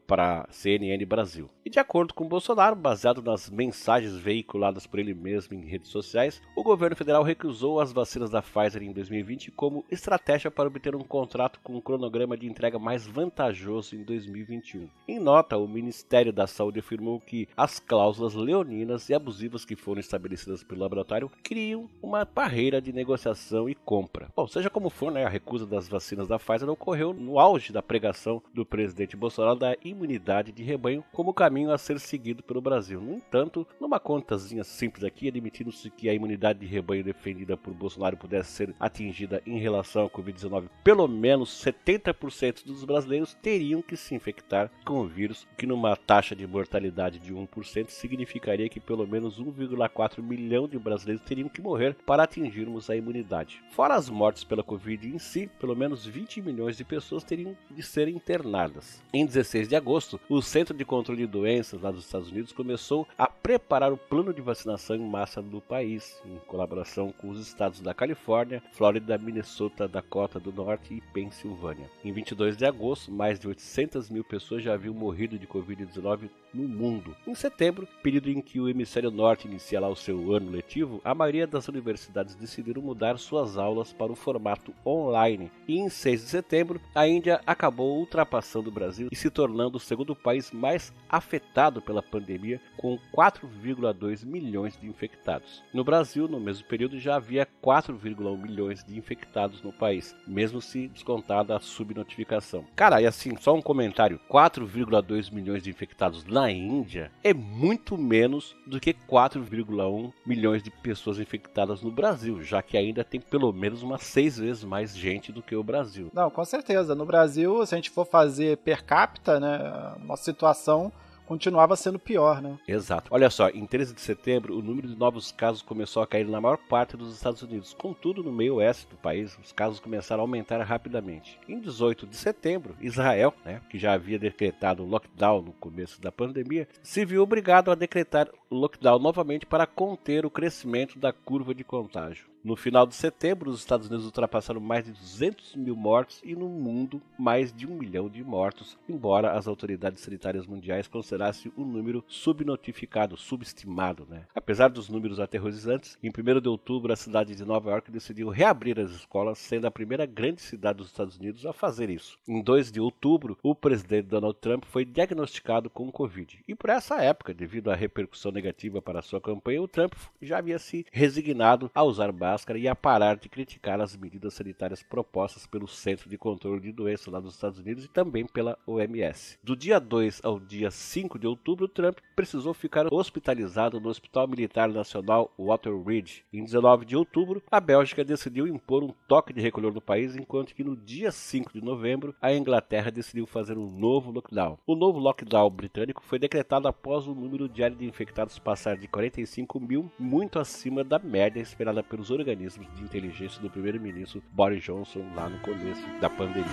B: para a CNN Brasil. E de acordo com Bolsonaro, baseado nas mensagens veiculadas por ele mesmo em redes sociais, o governo federal recusou as vacinas da Pfizer em 2020 como estratégia para obter um contrato com um cronograma de entrega mais vantajoso em 2021. Em nota, o Ministério da Saúde afirmou que as cláusulas leoninas e abusivas que foram estabelecidas pelo laboratório criam uma barreira de negociação e compra. Bom, seja como for, a recusa das vacinas da Pfizer ocorreu no auge da pregação do presidente Bolsonaro da imunidade de rebanho como caminho a ser seguido pelo Brasil. No entanto, numa contazinha simples aqui, admitindo-se que a imunidade de rebanho defendida por Bolsonaro pudesse ser atingida em relação à Covid-19, pelo menos 70% dos brasileiros teriam que se infectar com o vírus, o que numa taxa de mortalidade de 1% significaria que pelo menos 1,4 milhão de brasileiros teriam que morrer para atingirmos a imunidade. Fora as mortes pela Covid em si, pelo menos 20 milhões de pessoas teriam de ser internadas. Em 16 de agosto, o Centro de Controle de Doenças doenças lá dos Estados Unidos, começou a preparar o plano de vacinação em massa do país, em colaboração com os estados da Califórnia, Flórida, Minnesota, Dakota do Norte e Pensilvânia. Em 22 de agosto, mais de 800 mil pessoas já haviam morrido de Covid-19 no mundo. Em setembro, período em que o hemisfério norte inicia lá o seu ano letivo, a maioria das universidades decidiram mudar suas aulas para o formato online. E em 6 de setembro, a Índia acabou ultrapassando o Brasil e se tornando o segundo país mais afetado pela pandemia, com 4,2 milhões de infectados. No Brasil, no mesmo período, já havia 4,1 milhões de infectados no país, mesmo se descontada a subnotificação. Cara, e assim, só um comentário, 4,2 milhões de infectados na Índia é muito menos do que 4,1 milhões de pessoas infectadas no Brasil, já que ainda tem pelo menos umas 6 vezes mais gente do que o Brasil.
C: Não, com certeza. No Brasil, se a gente for fazer per capita, né, a nossa situação continuava sendo pior, né?
B: Exato. Olha só, em 13 de setembro, o número de novos casos começou a cair na maior parte dos Estados Unidos. Contudo, no meio oeste do país, os casos começaram a aumentar rapidamente. Em 18 de setembro, Israel, que já havia decretado lockdown no começo da pandemia, se viu obrigado a decretar lockdown novamente para conter o crescimento da curva de contágio. No final de setembro, os Estados Unidos ultrapassaram mais de 200 mil mortos e no mundo mais de 1 milhão de mortos, embora as autoridades sanitárias mundiais considerassem o número subnotificado, subestimado. Apesar dos números aterrorizantes, em 1º de outubro a cidade de Nova York decidiu reabrir as escolas, sendo a primeira grande cidade dos Estados Unidos a fazer isso. Em 2 de outubro, o presidente Donald Trump foi diagnosticado com Covid. E por essa época, devido à repercussão negativa para sua campanha, o Trump já havia se resignado a usar máscara e a parar de criticar as medidas sanitárias propostas pelo Centro de Controle de Doenças lá dos Estados Unidos e também pela OMS. Do dia 2 ao dia 5 de outubro, Trump precisou ficar hospitalizado no Hospital Militar Nacional Walter Reed. Em 19 de outubro, a Bélgica decidiu impor um toque de recolher no país, enquanto que no dia 5 de novembro, a Inglaterra decidiu fazer um novo lockdown. O novo lockdown britânico foi decretado após o número diário de infectados passar de 45 mil, muito acima da média esperada pelos organismos de inteligência do primeiro-ministro Boris Johnson lá no começo da pandemia.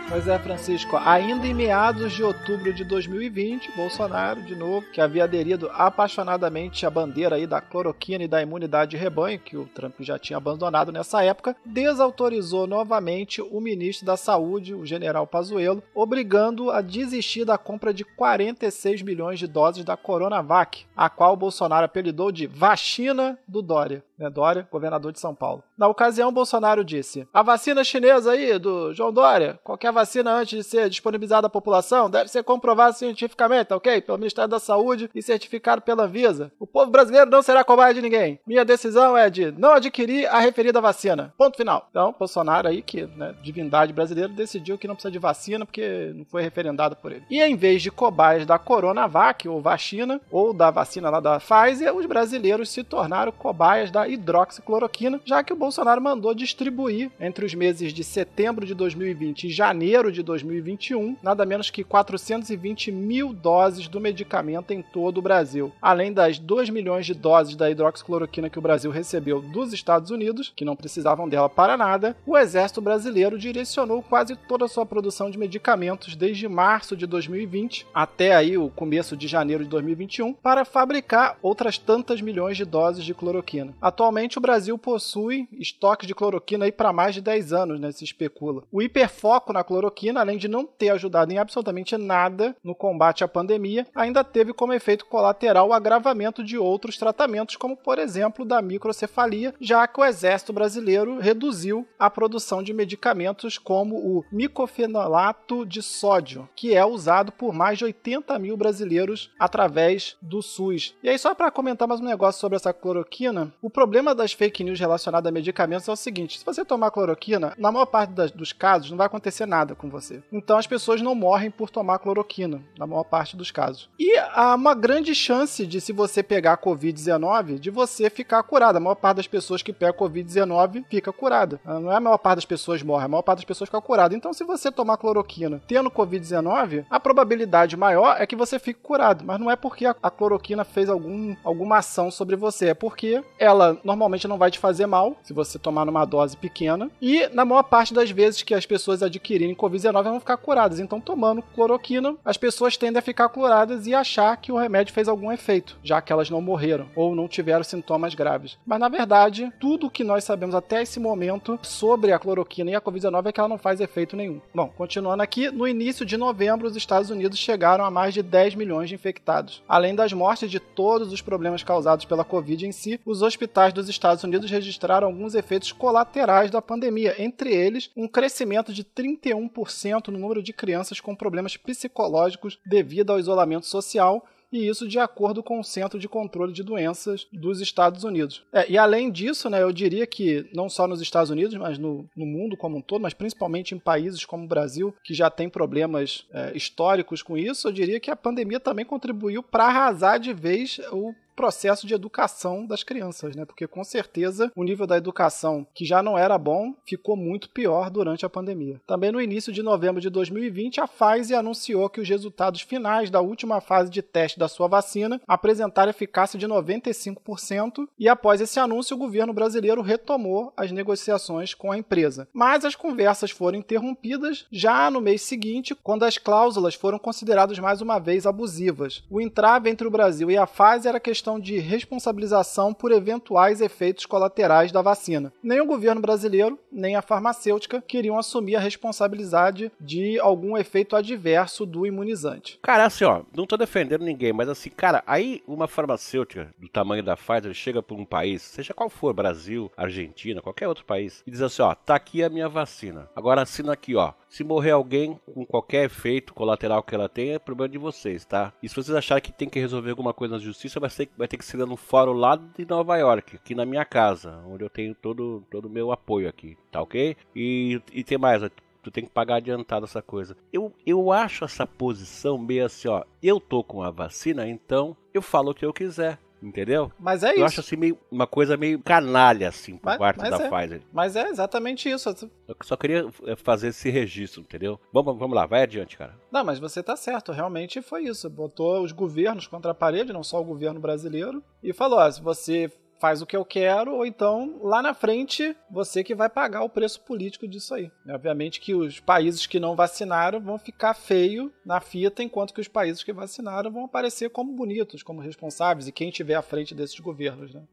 C: Pois é, Francisco, ainda em meados de outubro de 2020, Bolsonaro, de novo, que havia aderido apaixonadamente à bandeira aí da cloroquina e da imunidade de rebanho, que o Trump já tinha abandonado nessa época, desautorizou novamente o ministro da Saúde, o general Pazuello, obrigando a desistir da compra de 46 milhões de doses da Coronavac, a qual Bolsonaro apelidou de vacina do Dória. Dória, governador de São Paulo. Na ocasião, Bolsonaro disse: a vacina chinesa aí, do João Dória, qualquer vacina antes de ser disponibilizada à população, deve ser comprovada cientificamente, ok? Pelo Ministério da Saúde e certificado pela Anvisa. O povo brasileiro não será cobaia de ninguém. Minha decisão é de não adquirir a referida vacina. Ponto final. Então, Bolsonaro aí, que divindade brasileira, decidiu que não precisa de vacina porque não foi referendado por ele. E em vez de cobaias da Coronavac, ou vacina, ou da vacina lá da Pfizer, os brasileiros se tornaram cobaias da hidroxicloroquina, já que o Bolsonaro mandou distribuir entre os meses de setembro de 2020 e janeiro de 2021, nada menos que 420 mil doses do medicamento em todo o Brasil. Além das 2 milhões de doses da hidroxicloroquina que o Brasil recebeu dos Estados Unidos, que não precisavam dela para nada, o Exército Brasileiro direcionou quase toda a sua produção de medicamentos desde março de 2020 até aí o começo de janeiro de 2021 para fabricar outras tantas milhões de doses de cloroquina. Atualmente o Brasil possui estoque de cloroquina para mais de 10 anos, se especula. O hiperfoco na cloroquina, além de não ter ajudado em absolutamente nada no combate à pandemia, ainda teve como efeito colateral o agravamento de outros tratamentos, como por exemplo da microcefalia, já que o Exército Brasileiro reduziu a produção de medicamentos como o micofenolato de sódio, que é usado por mais de 80 mil brasileiros através do SUS. E aí, só para comentar mais um negócio sobre essa cloroquina, o problema das fake news relacionadas a medicamentos é o seguinte: se você tomar cloroquina, na maior parte dos casos não vai acontecer nada. curada com você. Então as pessoas não morrem por tomar cloroquina, na maior parte dos casos. E há uma grande chance de, se você pegar a Covid-19, de você ficar curada. A maior parte das pessoas que pegam a Covid-19 fica curada. Não é a maior parte das pessoas morre, a maior parte das pessoas fica curada. Então, se você tomar cloroquina tendo Covid-19, a probabilidade maior é que você fique curado. Mas não é porque a cloroquina fez alguma ação sobre você, é porque ela normalmente não vai te fazer mal, se você tomar numa dose pequena. E na maior parte das vezes que as pessoas adquirirem Covid-19, vão ficar curadas. Então, tomando cloroquina, as pessoas tendem a ficar curadas e achar que o remédio fez algum efeito, já que elas não morreram ou não tiveram sintomas graves. Mas, na verdade, tudo que nós sabemos até esse momento sobre a cloroquina e a Covid-19 é que ela não faz efeito nenhum. Bom, continuando aqui, no início de novembro, os Estados Unidos chegaram a mais de 10 milhões de infectados. Além das mortes de todos os problemas causados pela Covid em si, os hospitais dos Estados Unidos registraram alguns efeitos colaterais da pandemia, entre eles um crescimento de 31% no número de crianças com problemas psicológicos devido ao isolamento social, e isso de acordo com o Centro de Controle de Doenças dos Estados Unidos. E além disso, né, eu diria que não só nos Estados Unidos, mas no mundo como um todo, mas principalmente em países como o Brasil, que já tem problemas históricos com isso, eu diria que a pandemia também contribuiu para arrasar de vez o processo de educação das crianças, né? Porque com certeza o nível da educação, que já não era bom, ficou muito pior durante a pandemia. Também no início de novembro de 2020, a Pfizer anunciou que os resultados finais da última fase de teste da sua vacina apresentaram eficácia de 95%, e após esse anúncio, o governo brasileiro retomou as negociações com a empresa. Mas as conversas foram interrompidas já no mês seguinte, quando as cláusulas foram consideradas mais uma vez abusivas. O entrave entre o Brasil e a Pfizer era questão de responsabilização por eventuais efeitos colaterais da vacina. Nem o governo brasileiro, nem a farmacêutica queriam assumir a responsabilidade de algum efeito adverso do imunizante.
B: Cara, assim, ó, não tô defendendo ninguém, mas assim, cara, aí uma farmacêutica do tamanho da Pfizer chega pra um país, seja qual for, Brasil, Argentina, qualquer outro país, e diz assim, ó, tá aqui a minha vacina. Agora assina aqui, ó. Se morrer alguém com qualquer efeito colateral que ela tenha, é problema de vocês, tá? E se vocês acharem que tem que resolver alguma coisa na justiça, vai ter que ser no fórum lá de Nova York, aqui na minha casa, onde eu tenho todo o meu apoio aqui, tá ok? E tem mais, tu tem que pagar adiantado essa coisa. Eu acho essa posição meio assim, ó, eu tô com a vacina, então eu falo o que eu quiser. Entendeu?
C: Mas é isso.
B: Eu acho assim uma coisa meio canalha, assim, por parte da Pfizer.
C: Mas é exatamente isso.
B: Eu só queria fazer esse registro, entendeu? Vamos lá, vai adiante, cara.
C: Não, mas você tá certo, realmente foi isso. Botou os governos contra a parede, não só o governo brasileiro, e falou, ó, se você faz o que eu quero, ou então, lá na frente, você que vai pagar o preço político disso aí. Obviamente que os países que não vacinaram vão ficar feio na fita, enquanto que os países que vacinaram vão aparecer como bonitos, como responsáveis, e quem estiver à frente desses governos, né?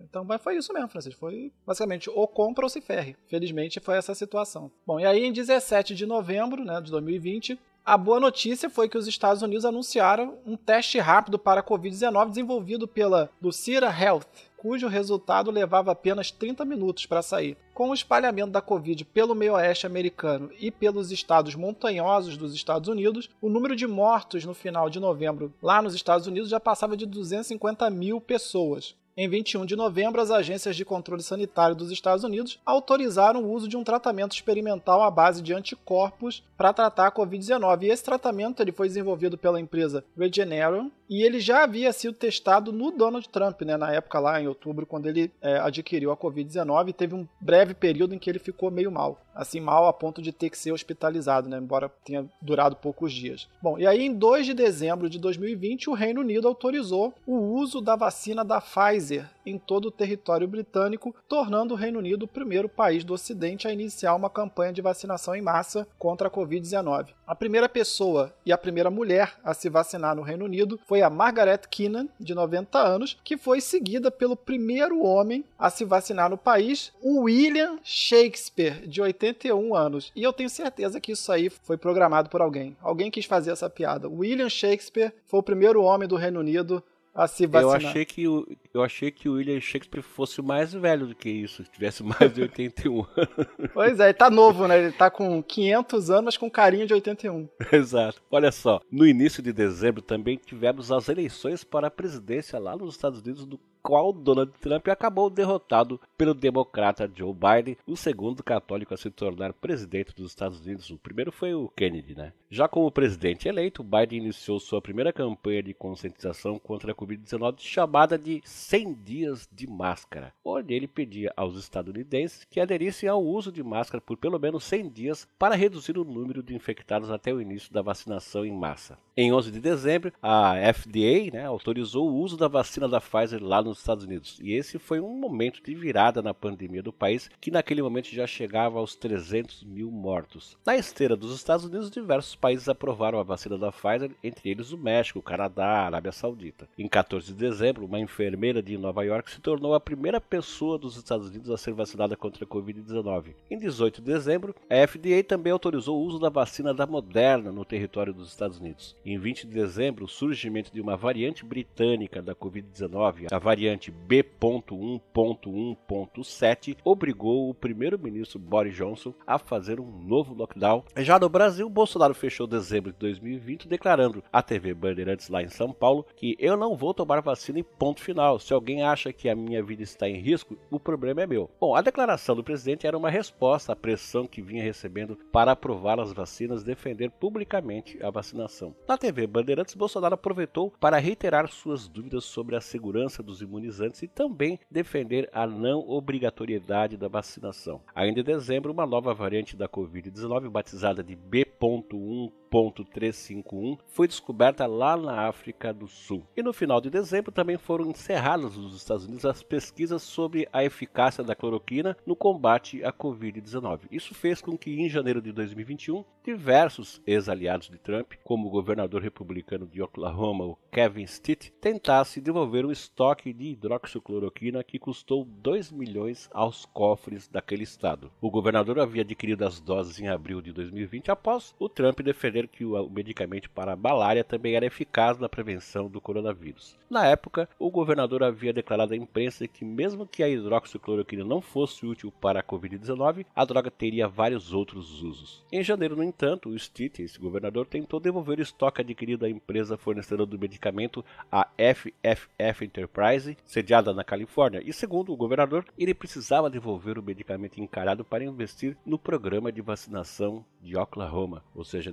C: Então, foi isso mesmo, Francisco. Foi, basicamente, ou compra ou se ferre. Felizmente, foi essa a situação. Bom, e aí, em 17 de novembro, né, de 2020, a boa notícia foi que os Estados Unidos anunciaram um teste rápido para a Covid-19 desenvolvido pela Lucira Health, cujo resultado levava apenas 30 minutos para sair. Com o espalhamento da Covid pelo meio oeste americano e pelos estados montanhosos dos Estados Unidos, o número de mortos no final de novembro lá nos Estados Unidos já passava de 250 mil pessoas. Em 21 de novembro, as agências de controle sanitário dos Estados Unidos autorizaram o uso de um tratamento experimental à base de anticorpos para tratar a Covid-19. E esse tratamento ele foi desenvolvido pela empresa Regeneron e ele já havia sido testado no Donald Trump, né, na época lá em outubro, quando ele adquiriu a Covid-19, e teve um breve período em que ele ficou meio mal. Assim, mal a ponto de ter que ser hospitalizado, né, embora tenha durado poucos dias. Bom, e aí em 2 de dezembro de 2020, o Reino Unido autorizou o uso da vacina da Pfizer em todo o território britânico, tornando o Reino Unido o primeiro país do Ocidente a iniciar uma campanha de vacinação em massa contra a Covid-19. A primeira pessoa e a primeira mulher a se vacinar no Reino Unido foi a Margaret Keenan, de 90 anos, que foi seguida pelo primeiro homem a se vacinar no país, o William Shakespeare, de 81 anos. E eu tenho certeza que isso aí foi programado por alguém. Alguém quis fazer essa piada. William Shakespeare foi o primeiro homem do Reino Unido a se vacinar.
B: Eu achei que Eu achei que o William Shakespeare fosse mais velho do que isso, tivesse mais de 81 anos.
C: Pois é, ele tá novo, né? Ele tá com 500 anos, mas com carinho de 81.
B: Exato. Olha só, no início de dezembro também tivemos as eleições para a presidência lá nos Estados Unidos, do qual Donald Trump acabou derrotado pelo democrata Joe Biden, o segundo católico a se tornar presidente dos Estados Unidos. O primeiro foi o Kennedy, né? Já como presidente eleito, Biden iniciou sua primeira campanha de conscientização contra a Covid-19 chamada de 100 dias de máscara, onde ele pedia aos estadunidenses que aderissem ao uso de máscara por pelo menos 100 dias para reduzir o número de infectados até o início da vacinação em massa. Em 11 de dezembro, a FDA, autorizou o uso da vacina da Pfizer lá nos Estados Unidos. E esse foi um momento de virada na pandemia do país, que naquele momento já chegava aos 300 mil mortos. Na esteira dos Estados Unidos, diversos países aprovaram a vacina da Pfizer, entre eles o México, o Canadá, a Arábia Saudita. Em 14 de dezembro, uma enfermeira de Nova York se tornou a primeira pessoa dos Estados Unidos a ser vacinada contra a Covid-19. Em 18 de dezembro, a FDA também autorizou o uso da vacina da Moderna no território dos Estados Unidos. Em 20 de dezembro, o surgimento de uma variante britânica da Covid-19, a variante B.1.1.7, obrigou o primeiro-ministro Boris Johnson a fazer um novo lockdown. Já no Brasil, Bolsonaro fechou dezembro de 2020 declarando à TV Bandeirantes lá em São Paulo que eu não vou tomar vacina e ponto final. Se alguém acha que a minha vida está em risco, o problema é meu. Bom, a declaração do presidente era uma resposta à pressão que vinha recebendo para aprovar as vacinas, defender publicamente a vacinação. Na TV Bandeirantes, Bolsonaro aproveitou para reiterar suas dúvidas sobre a segurança dos imunizantes e também defender a não obrigatoriedade da vacinação. Ainda em dezembro, uma nova variante da Covid-19, batizada de B.1.351, foi descoberta lá na África do Sul. E no final de dezembro também foram encerradas nos Estados Unidos as pesquisas sobre a eficácia da cloroquina no combate à Covid-19. Isso fez com que em janeiro de 2021, diversos ex-aliados de Trump, como o governador republicano de Oklahoma, o Kevin Stitt, tentasse devolver o estoque de hidroxicloroquina que custou 2 milhões aos cofres daquele estado. O governador havia adquirido as doses em abril de 2020 após o Trump defender que o medicamento para a malária também era eficaz na prevenção do coronavírus. Na época, o governador havia declarado à imprensa que mesmo que a hidroxicloroquina não fosse útil para a Covid-19, a droga teria vários outros usos. Em janeiro, no entanto, o Stitt, esse governador, tentou devolver o estoque adquirido à empresa fornecedora do medicamento, a FFF Enterprise, sediada na Califórnia, e segundo o governador, ele precisava devolver o medicamento encarado para investir no programa de vacinação de Oklahoma. Ou seja,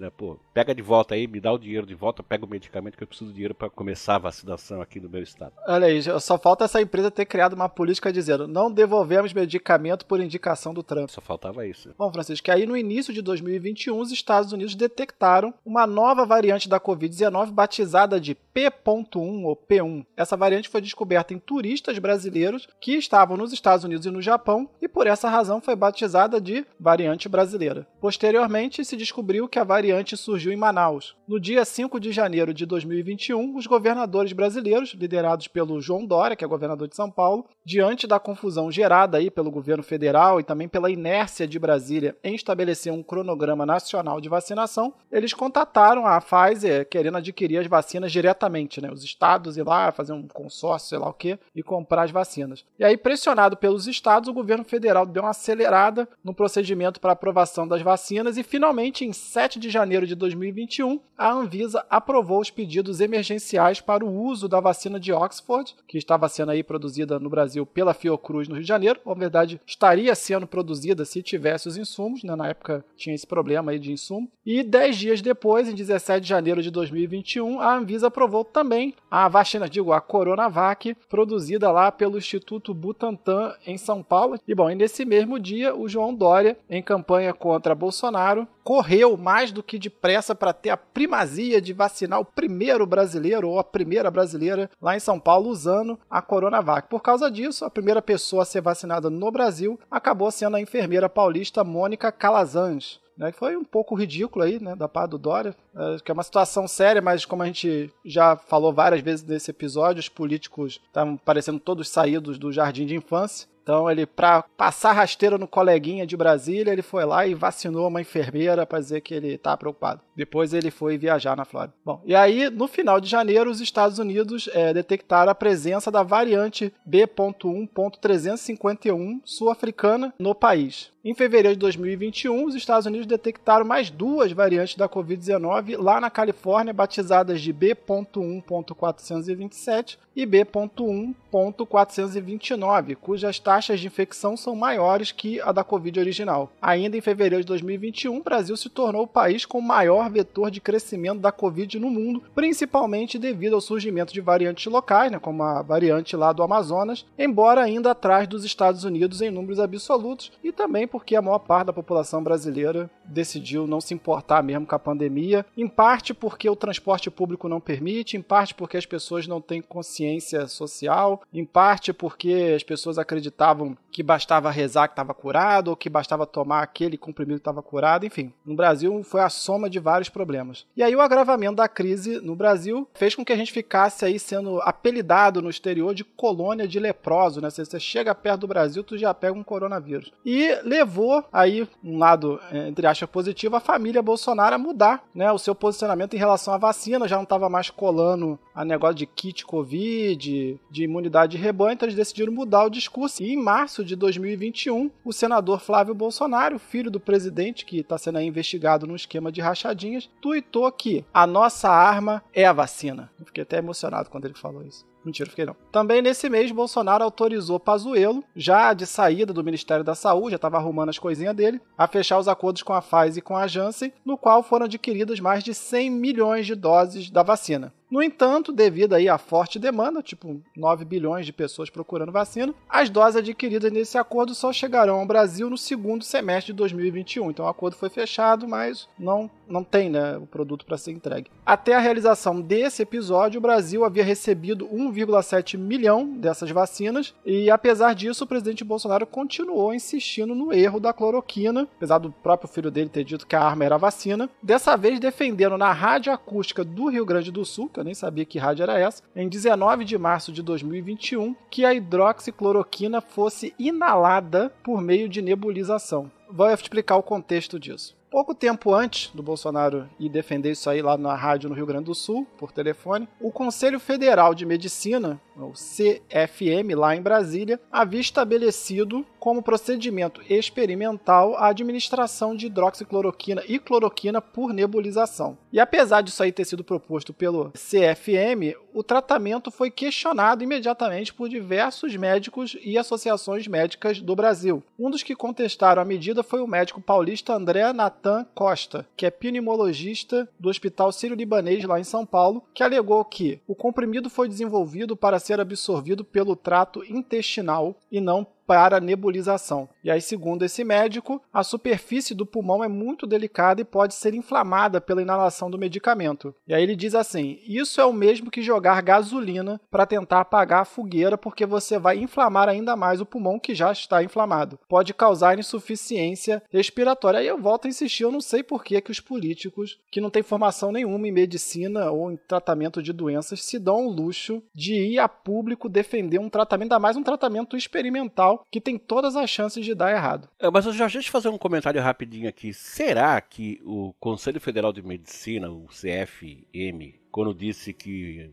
B: pega de volta aí, me dá o dinheiro de volta, pega o medicamento que eu preciso de dinheiro para começar a vacinação aqui no meu estado.
C: Olha aí, só falta essa empresa ter criado uma política dizendo não devolvemos medicamento por indicação do Trump.
B: Só faltava isso.
C: Bom, Francisco, que aí no início de 2021 os Estados Unidos detectaram uma nova variante da Covid-19 batizada de P.1 ou P1. Essa variante foi descoberta em turistas brasileiros que estavam nos Estados Unidos e no Japão e por essa razão foi batizada de variante brasileira. Posteriormente se descobriu que a variante surgiu em Manaus. No dia 5 de janeiro de 2021, os governadores brasileiros, liderados pelo João Dória, que é governador de São Paulo, diante da confusão gerada aí pelo governo federal e também pela inércia de Brasília em estabelecer um cronograma nacional de vacinação, eles contataram a Pfizer querendo adquirir as vacinas diretamente, os estados ir lá fazer um consórcio, sei lá o quê, e comprar as vacinas. E aí, pressionado pelos estados, o governo federal deu uma acelerada no procedimento para aprovação das vacinas e finalmente, em 7 de janeiro de 2021, a Anvisa aprovou os pedidos emergenciais para o uso da vacina de Oxford, que estava sendo aí produzida no Brasil pela Fiocruz no Rio de Janeiro. Na verdade, estaria sendo produzida se tivesse os insumos, na época tinha esse problema aí de insumo. E 10 dias depois, em 17 de janeiro de 2021, a Anvisa aprovou também a vacina, a Coronavac, produzida lá pelo Instituto Butantan em São Paulo. E bom, e nesse mesmo dia, o João Dória, em campanha contra Bolsonaro, correu mais do que depressa para ter a primazia de vacinar o primeiro brasileiro ou a primeira brasileira lá em São Paulo usando a Coronavac. Por causa disso, a primeira pessoa a ser vacinada no Brasil acabou sendo a enfermeira paulista Mônica Calazans. né? Foi um pouco ridículo aí, né, da parte do Dória, que é uma situação séria, mas como a gente já falou várias vezes nesse episódio, os políticos estavam parecendo todos saídos do jardim de infância. Então, ele, para passar rasteira no coleguinha de Brasília, ele foi lá e vacinou uma enfermeira para dizer que ele tá preocupado. Depois ele foi viajar na Flórida. Bom, e aí, no final de janeiro, os Estados Unidos detectaram a presença da variante B.1.351 sul-africana no país. Em fevereiro de 2021, os Estados Unidos detectaram mais 2 variantes da Covid-19 lá na Califórnia, batizadas de B.1.427 e B.1.429, cujas taxas de infecção são maiores que a da Covid original. Ainda em fevereiro de 2021, o Brasil se tornou o país com o maior vetor de crescimento da Covid no mundo, principalmente devido ao surgimento de variantes locais, né, como a variante lá do Amazonas, embora ainda atrás dos Estados Unidos em números absolutos, e também porque a maior parte da população brasileira decidiu não se importar mesmo com a pandemia, em parte porque o transporte público não permite, em parte porque as pessoas não têm consciência social, em parte porque as pessoas acreditavam que bastava rezar que estava curado, ou que bastava tomar aquele comprimido que estava curado, enfim. No Brasil foi a soma de vários problemas. E aí o agravamento da crise no Brasil fez com que a gente ficasse aí sendo apelidado no exterior de colônia de leproso, né? Se você chega perto do Brasil, tu já pega um coronavírus. E levou aí um lado, entre aspas, positivo, a família Bolsonaro a mudar, né, o seu posicionamento em relação à vacina, já não estava mais colando a negócio de kit Covid, de imunidade de rebanho, então eles decidiram mudar o discurso. E em março de 2021, o senador Flávio Bolsonaro, filho do presidente, que está sendo aí investigado num esquema de rachadinhas, tuitou que a nossa arma é a vacina. Eu fiquei até emocionado quando ele falou isso. Mentira, fiquei não. Também nesse mês, Bolsonaro autorizou Pazuello, já de saída do Ministério da Saúde, já estava arrumando as coisinhas dele, a fechar os acordos com a Pfizer e com a Janssen, no qual foram adquiridas mais de 100 milhões de doses da vacina. No entanto, devido aí à forte demanda, tipo 9 bilhões de pessoas procurando vacina, as doses adquiridas nesse acordo só chegarão ao Brasil no segundo semestre de 2021. Então o acordo foi fechado, mas não tem, né, o produto para ser entregue. Até a realização desse episódio, o Brasil havia recebido 1,7 milhão dessas vacinas e, apesar disso, o presidente Bolsonaro continuou insistindo no erro da cloroquina, apesar do próprio filho dele ter dito que a arma era a vacina, dessa vez defendendo na Rádio Acústica do Rio Grande do Sul, eu nem sabia que rádio era essa, em 19 de março de 2021, que a hidroxicloroquina fosse inalada por meio de nebulização. Vou explicar o contexto disso. Pouco tempo antes do Bolsonaro ir defender isso aí lá na rádio no Rio Grande do Sul, por telefone, o Conselho Federal de Medicina, o CFM, lá em Brasília, havia estabelecido como procedimento experimental a administração de hidroxicloroquina e cloroquina por nebulização. E apesar disso aí ter sido proposto pelo CFM, o tratamento foi questionado imediatamente por diversos médicos e associações médicas do Brasil. Um dos que contestaram a medida foi o médico paulista André Natan Costa, que é pneumologista do Hospital Sírio-Libanês lá em São Paulo, que alegou que o comprimido foi desenvolvido para ser absorvido pelo trato intestinal e não para nebulização. E aí, segundo esse médico, a superfície do pulmão é muito delicada e pode ser inflamada pela inalação do medicamento. E aí ele diz assim, isso é o mesmo que jogar gasolina para tentar apagar a fogueira, porque você vai inflamar ainda mais o pulmão que já está inflamado. Pode causar insuficiência respiratória. Aí eu volto a insistir, eu não sei por que os políticos, que não têm formação nenhuma em medicina ou em tratamento de doenças, se dão o luxo de ir a público defender um tratamento, ainda mais um tratamento experimental, que tem todas as chances de dar errado.
B: Mas eu já deixa eu fazer um comentário rapidinho aqui. Será que o Conselho Federal de Medicina, o CFM, quando disse que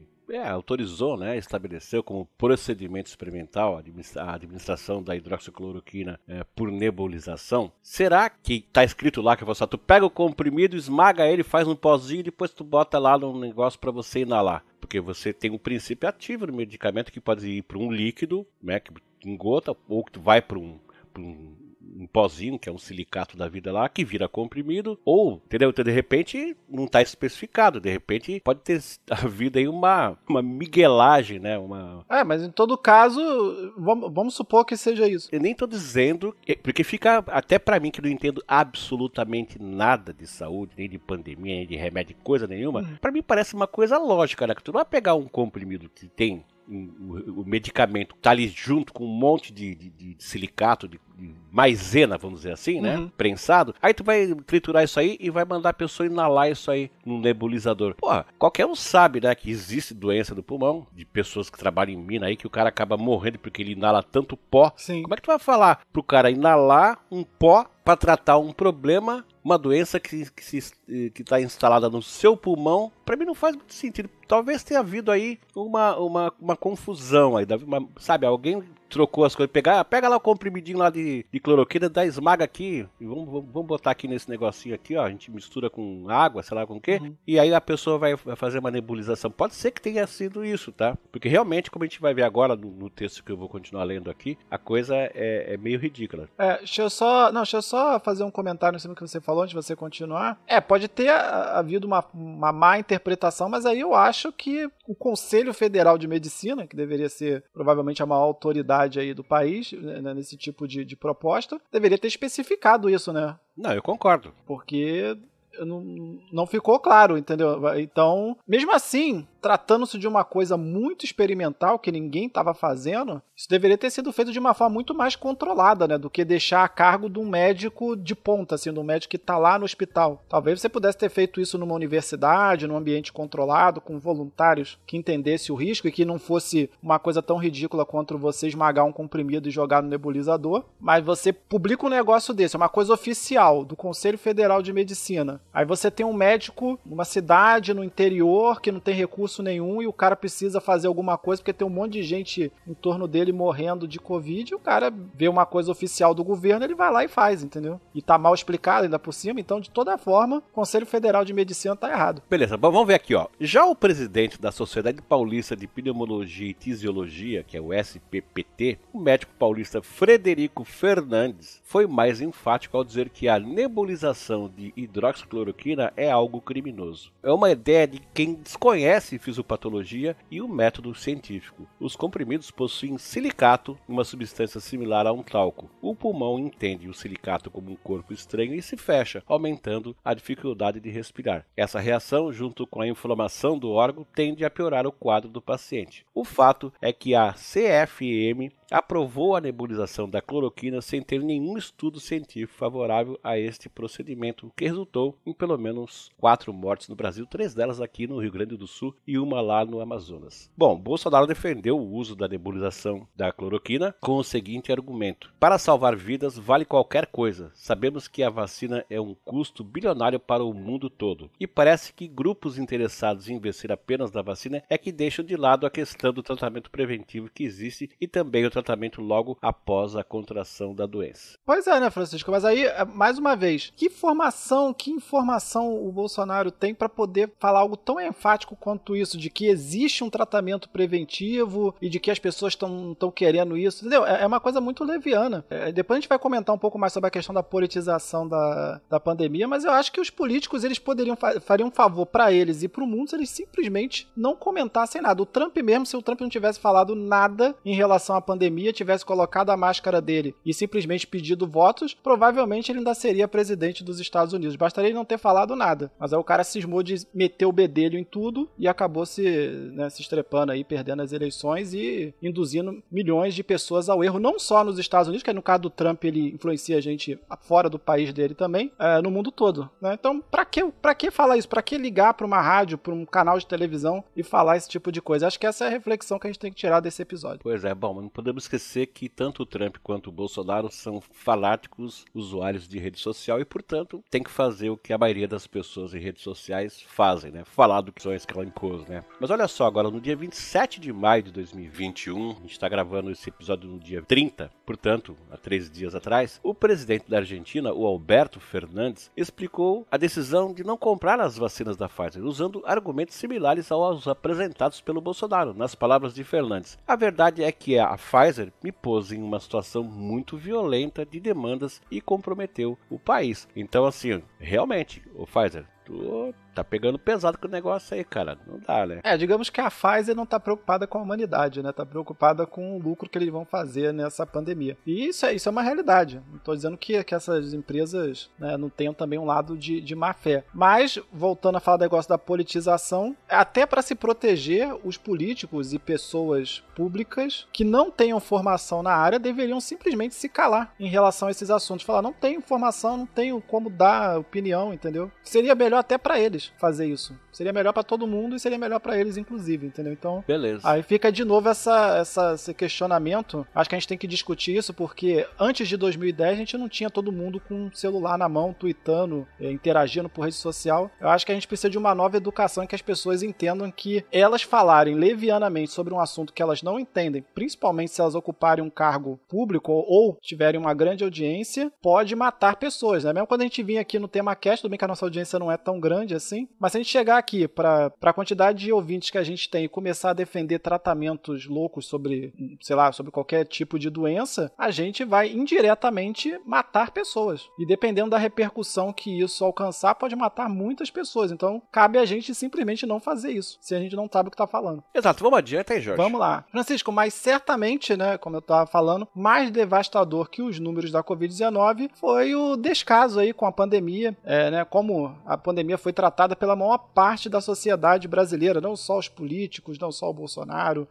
B: autorizou, né, estabeleceu como procedimento experimental a administração da hidroxicloroquina por nebulização, será que tá escrito lá que você, tu pega o comprimido, esmaga ele, faz um pozinho e depois tu bota lá num negócio para você inalar? Porque você tem um princípio ativo no medicamento que pode ir para um líquido, né, que em gota, ou que tu vai para um pozinho, que é um silicato da vida lá, que vira comprimido, ou, entendeu? Então, de repente, não está especificado, de repente pode ter havido aí uma miguelagem, né?
C: Mas em todo caso, vamos supor que seja isso.
B: Eu nem estou dizendo, porque fica, até para mim que não entendo absolutamente nada de saúde, nem de pandemia, nem de remédio, coisa nenhuma, para mim parece uma coisa lógica, né? Que tu não vai pegar um comprimido que tem o medicamento tá ali junto com um monte de silicato, de maisena, vamos dizer assim, né? Prensado. Aí tu vai triturar isso aí e vai mandar a pessoa inalar isso aí num nebulizador. Porra, qualquer um sabe, né, que existe doença do pulmão, de pessoas que trabalham em mina aí, que o cara acaba morrendo porque ele inala tanto pó.
C: Sim.
B: Como é que tu vai falar pro cara inalar um pó para tratar um problema, uma doença que está instalada no seu pulmão? Para mim não faz muito sentido. Talvez tenha havido aí uma confusão aí, sabe, alguém trocou as coisas, pega lá o comprimidinho lá de cloroquina, dá esmaga aqui, e vamos botar aqui nesse negocinho aqui, ó, a gente mistura com água, sei lá com o quê, e aí a pessoa vai fazer uma nebulização. Pode ser que tenha sido isso, tá? Porque realmente, como a gente vai ver agora no texto que eu vou continuar lendo aqui, a coisa é meio ridícula.
C: Deixa eu só fazer um comentário em cima do que você falou, antes de você continuar. Pode ter havido uma má interpretação, mas aí eu acho que o Conselho Federal de Medicina, que deveria ser provavelmente a maior autoridade aí do país, né, nesse tipo de proposta, deveria ter especificado isso, né?
B: Não, eu concordo.
C: Porque não ficou claro, entendeu? Então, mesmo assim, tratando-se de uma coisa muito experimental que ninguém estava fazendo, isso deveria ter sido feito de uma forma muito mais controlada, né, do que deixar a cargo de um médico de ponta, assim, de um médico que está lá no hospital. Talvez você pudesse ter feito isso numa universidade, num ambiente controlado, com voluntários que entendessem o risco e que não fosse uma coisa tão ridícula quanto você esmagar um comprimido e jogar no nebulizador. Mas você publica um negócio desse, é uma coisa oficial do Conselho Federal de Medicina. Aí você tem um médico numa cidade, no interior, que não tem recurso nenhum e o cara precisa fazer alguma coisa porque tem um monte de gente em torno dele morrendo de Covid e o cara vê uma coisa oficial do governo, ele vai lá e faz, entendeu? E tá mal explicado ainda por cima, então de toda forma, o Conselho Federal de Medicina tá errado.
B: Beleza, vamos ver aqui, ó. Já o presidente da Sociedade Paulista de Pneumologia e Tisiologia, que é o SPPT, o médico paulista Frederico Fernandes, foi mais enfático ao dizer que a nebulização de hidroxicloroquina é algo criminoso. É uma ideia de quem desconhece fisiopatologia e o método científico. Os comprimidos possuem silicato, uma substância similar a um talco. O pulmão entende o silicato como um corpo estranho e se fecha, aumentando a dificuldade de respirar. Essa reação, junto com a inflamação do órgão, tende a piorar o quadro do paciente. O fato é que a CFM aprovou a nebulização da cloroquina sem ter nenhum estudo científico favorável a este procedimento, que resultou em pelo menos 4 mortes no Brasil, 3 delas aqui no Rio Grande do Sul e uma lá no Amazonas. Bom, Bolsonaro defendeu o uso da nebulização da cloroquina com o seguinte argumento: para salvar vidas vale qualquer coisa. Sabemos que a vacina é um custo bilionário para o mundo todo. E parece que grupos interessados em investir apenas na vacina é que deixam de lado a questão do tratamento preventivo que existe e também o tratamento logo após a contração da doença.
C: Pois é, né, Francisco? Mas aí, mais uma vez, que informação o Bolsonaro tem para poder falar algo tão enfático quanto isso, de que existe um tratamento preventivo e de que as pessoas estão querendo isso, entendeu? É uma coisa muito leviana. Depois a gente vai comentar um pouco mais sobre a questão da politização da pandemia, mas eu acho que os políticos, eles fariam um favor para eles e para o mundo se eles simplesmente não comentassem nada. O Trump mesmo, se o Trump não tivesse falado nada em relação à pandemia, tivesse colocado a máscara dele e simplesmente pedido votos, provavelmente ele ainda seria presidente dos Estados Unidos. Bastaria ele não ter falado nada. Mas aí o cara cismou de meter o bedelho em tudo e acabou se estrepando aí, perdendo as eleições e induzindo milhões de pessoas ao erro, não só nos Estados Unidos, que no caso do Trump ele influencia a gente fora do país dele também, no mundo todo, né? Então, pra que falar isso? Pra que ligar pra uma rádio, pra um canal de televisão e falar esse tipo de coisa? Acho que essa é a reflexão que a gente tem que tirar desse episódio.
B: Pois é, bom, não podemos esquecer que tanto o Trump quanto o Bolsonaro são fanáticos usuários de rede social e, portanto, tem que fazer o que a maioria das pessoas em redes sociais fazem, né? Falar do que são escalancos, né? Mas olha só, agora no dia 27 de maio de 2021, a gente está gravando esse episódio no dia 30, portanto, há 3 dias atrás, o presidente da Argentina, o Alberto Fernandes, explicou a decisão de não comprar as vacinas da Pfizer, usando argumentos similares aos apresentados pelo Bolsonaro. Nas palavras de Fernandes, a verdade é que a Pfizer me pôs em uma situação muito violenta de demandas e comprometeu o país. Então, assim, realmente, o Pfizer, tu tá pegando pesado com o negócio aí, cara. Não dá, né?
C: Digamos que a Pfizer não tá preocupada com a humanidade, né? Tá preocupada com o lucro que eles vão fazer nessa pandemia. E isso é uma realidade. Não tô dizendo que essas empresas, né, não tenham também um lado de má fé. Mas, voltando a falar do negócio da politização, até para se proteger, os políticos e pessoas públicas que não tenham formação na área deveriam simplesmente se calar em relação a esses assuntos. Falar, não tenho informação, não tenho como dar opinião, entendeu? Seria melhor até para eles fazer isso. Seria melhor para todo mundo e seria melhor para eles, inclusive, entendeu? Então,
B: beleza.
C: Aí fica de novo esse questionamento. Acho que a gente tem que discutir isso, porque antes de 2010 a gente não tinha todo mundo com um celular na mão, tweetando, interagindo por rede social. Eu acho que a gente precisa de uma nova educação em que as pessoas entendam que elas falarem levianamente sobre um assunto que elas não entendem, principalmente se elas ocuparem um cargo público ou tiverem uma grande audiência, pode matar pessoas, né? Mesmo quando a gente vinha aqui no TemaCast, tudo bem que a nossa audiência não é tão grande assim, mas se a gente chegar aqui para a quantidade de ouvintes que a gente tem e começar a defender tratamentos loucos sobre, sei lá, sobre qualquer tipo de doença, a gente vai indiretamente matar pessoas. E dependendo da repercussão que isso alcançar, pode matar muitas pessoas. Então, cabe a gente simplesmente não fazer isso, se a gente não sabe o que está falando.
B: Exato, vamos adiante aí, Jorge.
C: Vamos lá. Francisco, mas certamente, né, como eu estava falando, mais devastador que os números da Covid-19 foi o descaso aí com a pandemia, né, como a pandemia foi tratada pela maior parte da sociedade brasileira, não só os políticos, não só o Bolsonaro,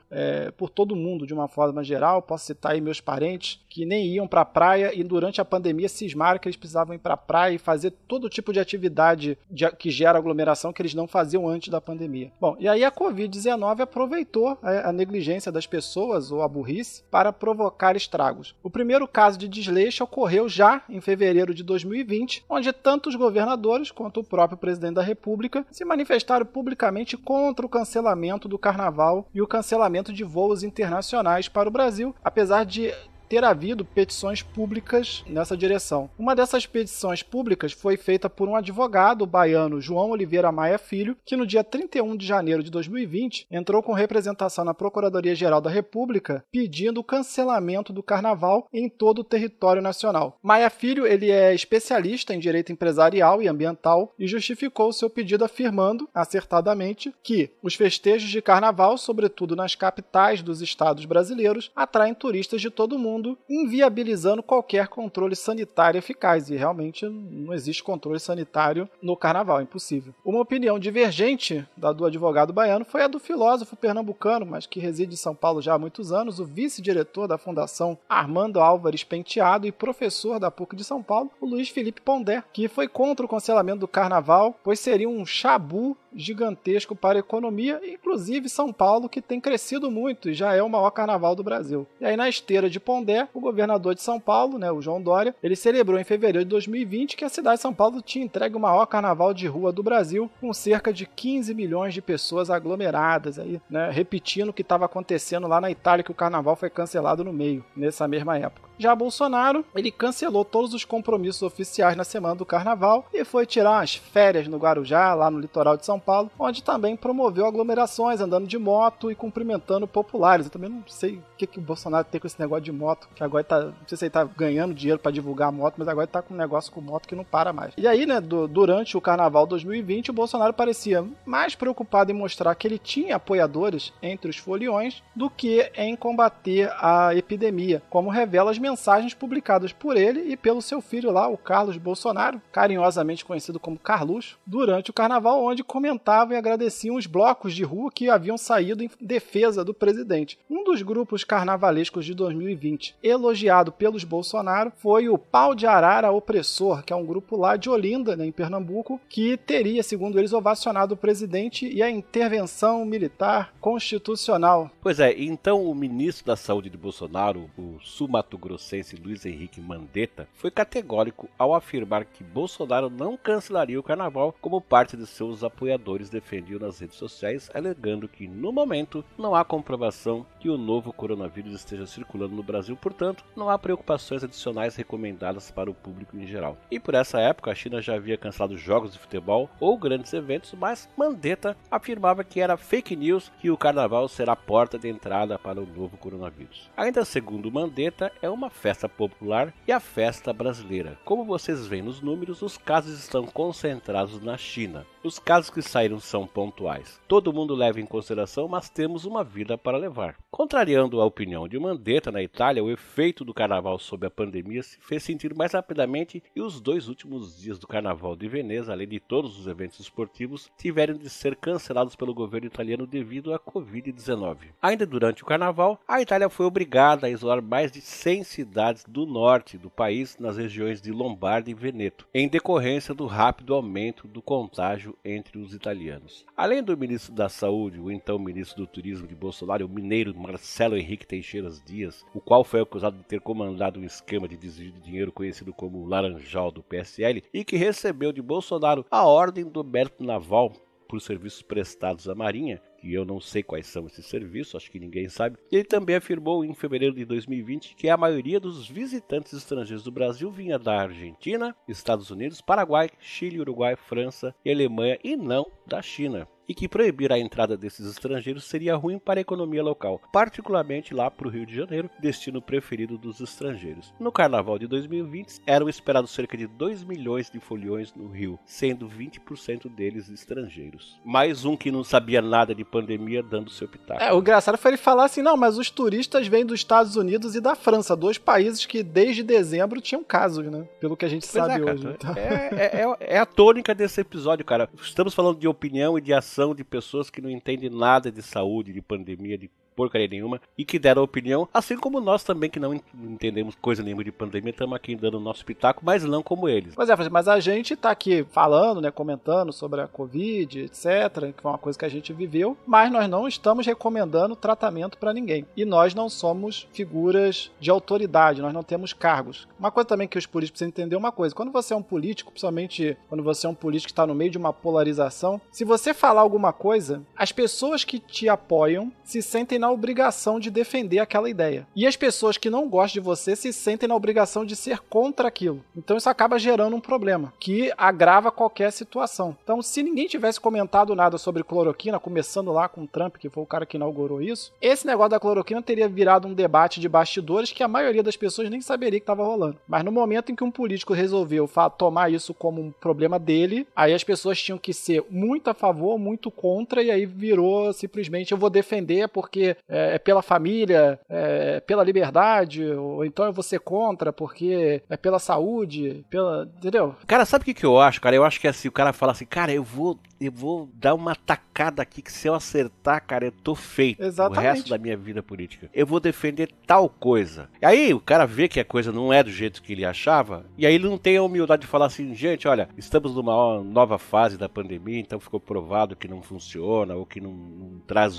C: por todo mundo de uma forma geral. Posso citar aí meus parentes que nem iam para a praia e durante a pandemia cismaram que eles precisavam ir para a praia e fazer todo tipo de atividade que gera aglomeração que eles não faziam antes da pandemia. Bom, e aí a Covid-19 aproveitou a negligência das pessoas ou a burrice para provocar estragos. O primeiro caso de desleixo ocorreu já em fevereiro de 2020, onde tanto os governadores quanto o próprio presidente da República se manifestaram publicamente contra o cancelamento do carnaval e o cancelamento de voos internacionais para o Brasil, apesar de ter havido petições públicas nessa direção. Uma dessas petições públicas foi feita por um advogado baiano, João Oliveira Maia Filho, que no dia 31 de janeiro de 2020 entrou com representação na Procuradoria-Geral da República pedindo o cancelamento do carnaval em todo o território nacional. Maia Filho, ele é especialista em direito empresarial e ambiental e justificou seu pedido afirmando, acertadamente, que os festejos de carnaval, sobretudo nas capitais dos estados brasileiros, atraem turistas de todo o mundo, inviabilizando qualquer controle sanitário eficaz. E realmente não existe controle sanitário no carnaval, é impossível. Uma opinião divergente do advogado baiano foi a do filósofo pernambucano, mas que reside em São Paulo já há muitos anos, o vice-diretor da Fundação Armando Álvares Penteado e professor da PUC de São Paulo, o Luiz Felipe Pondé, que foi contra o cancelamento do carnaval, pois seria um chabu gigantesco para a economia, inclusive São Paulo, que tem crescido muito e já é o maior carnaval do Brasil. E aí, na esteira de Pondé, o governador de São Paulo, né, o João Dória, ele celebrou em fevereiro de 2020 que a cidade de São Paulo tinha entregue o maior carnaval de rua do Brasil, com cerca de 15 milhões de pessoas aglomeradas, aí, né, repetindo o que estava acontecendo lá na Itália, que o carnaval foi cancelado no meio, nessa mesma época. Já Bolsonaro, ele cancelou todos os compromissos oficiais na semana do carnaval e foi tirar umas férias no Guarujá, lá no litoral de São Paulo, onde também promoveu aglomerações, andando de moto e cumprimentando populares. Eu também não sei o que o Bolsonaro tem com esse negócio de moto, que agora não sei se ele tá ganhando dinheiro para divulgar a moto, mas agora ele tá com um negócio com moto que não para mais. E aí, né, durante o carnaval 2020, o Bolsonaro parecia mais preocupado em mostrar que ele tinha apoiadores entre os foliões do que em combater a epidemia, como revela as mensagens publicadas por ele e pelo seu filho lá, o Carlos Bolsonaro, carinhosamente conhecido como Carluxo, durante o carnaval, onde comentavam e agradeciam os blocos de rua que haviam saído em defesa do presidente. Um dos grupos carnavalescos de 2020, elogiado pelos Bolsonaro, foi o Pau de Arara Opressor, que é um grupo lá de Olinda, né, em Pernambuco, que teria, segundo eles, ovacionado o presidente e a intervenção militar constitucional.
B: Pois é, então o ministro da Saúde de Bolsonaro, o sul-mato-grossense Luiz Henrique Mandetta, foi categórico ao afirmar que Bolsonaro não cancelaria o carnaval, como parte de seus apoiadores defendiam nas redes sociais, alegando que, no momento, não há comprovação que o novo coronavírus esteja circulando no Brasil, portanto, não há preocupações adicionais recomendadas para o público em geral. E por essa época, a China já havia cancelado jogos de futebol ou grandes eventos, mas Mandetta afirmava que era fake news que o carnaval será a porta de entrada para o novo coronavírus. Ainda segundo Mandetta, é uma como a festa popular e a festa brasileira. Como vocês veem nos números, os casos estão concentrados na China. Os casos que saíram são pontuais. Todo mundo leva em consideração, mas temos uma vida para levar. Contrariando a opinião de Mandetta, na Itália, o efeito do carnaval sobre a pandemia se fez sentir mais rapidamente e os 2 últimos dias do carnaval de Veneza, além de todos os eventos esportivos, tiveram de ser cancelados pelo governo italiano devido à Covid-19. Ainda durante o carnaval, a Itália foi obrigada a isolar mais de 100 cidades do norte do país nas regiões de Lombardia e Veneto, em decorrência do rápido aumento do contágio entre os italianos. Além do ministro da Saúde, o então ministro do Turismo de Bolsonaro, o mineiro Marcelo Henrique Teixeira Dias, o qual foi acusado de ter comandado um esquema de desvio de dinheiro conhecido como o Laranjal do PSL e que recebeu de Bolsonaro a ordem do mérito naval por serviços prestados à Marinha, que eu não sei quais são esses serviços, acho que ninguém sabe. Ele também afirmou em fevereiro de 2020 que a maioria dos visitantes estrangeiros do Brasil vinha da Argentina, Estados Unidos, Paraguai, Chile, Uruguai, França e Alemanha e não da China. E que proibir a entrada desses estrangeiros seria ruim para a economia local, particularmente lá para o Rio de Janeiro, destino preferido dos estrangeiros. No carnaval de 2020, eram esperados cerca de 2 milhões de foliões no Rio, sendo 20% deles estrangeiros. Mais um que não sabia nada de pandemia dando seu pitaco.
C: O engraçado foi ele falar assim, não, mas os turistas vêm dos Estados Unidos e da França, 2 países que desde dezembro tinham casos, né? Pelo que a gente sabe hoje. Então.
B: É a tônica desse episódio, cara. Estamos falando de opinião e de ação de pessoas que não entendem nada de saúde, de pandemia, de porcaria nenhuma, e que deram opinião, assim como nós também que não entendemos coisa nenhuma de pandemia, estamos aqui dando o nosso pitaco, mas não como eles.
C: Mas a gente tá aqui falando, né, comentando sobre a Covid, etc, que foi uma coisa que a gente viveu, mas nós não estamos recomendando tratamento para ninguém. E nós não somos figuras de autoridade, nós não temos cargos. Uma coisa também que os políticos precisam entender uma coisa, quando você é um político, principalmente quando você é um político que está no meio de uma polarização, se você falar alguma coisa, as pessoas que te apoiam se sentem na obrigação de defender aquela ideia. E as pessoas que não gostam de você se sentem na obrigação de ser contra aquilo. Então isso acaba gerando um problema, que agrava qualquer situação. Então se ninguém tivesse comentado nada sobre cloroquina, começando lá com o Trump, que foi o cara que inaugurou isso, esse negócio da cloroquina teria virado um debate de bastidores que a maioria das pessoas nem saberia que estava rolando. Mas no momento em que um político resolveu tomar isso como um problema dele, aí as pessoas tinham que ser muito a favor, muito contra, e aí virou simplesmente eu vou defender porque é pela família, é pela liberdade, ou então eu vou ser contra porque é pela saúde, entendeu?
B: Cara, sabe o que eu acho, cara? Eu acho que assim, o cara fala assim, cara, eu vou dar uma tacada aqui que se eu acertar, cara, eu tô feito.
C: Exatamente.
B: O resto da minha vida política. Eu vou defender tal coisa. E aí o cara vê que a coisa não é do jeito que ele achava, e aí ele não tem a humildade de falar assim, gente, olha, estamos numa nova fase da pandemia, então ficou provado que não funciona, ou que não traz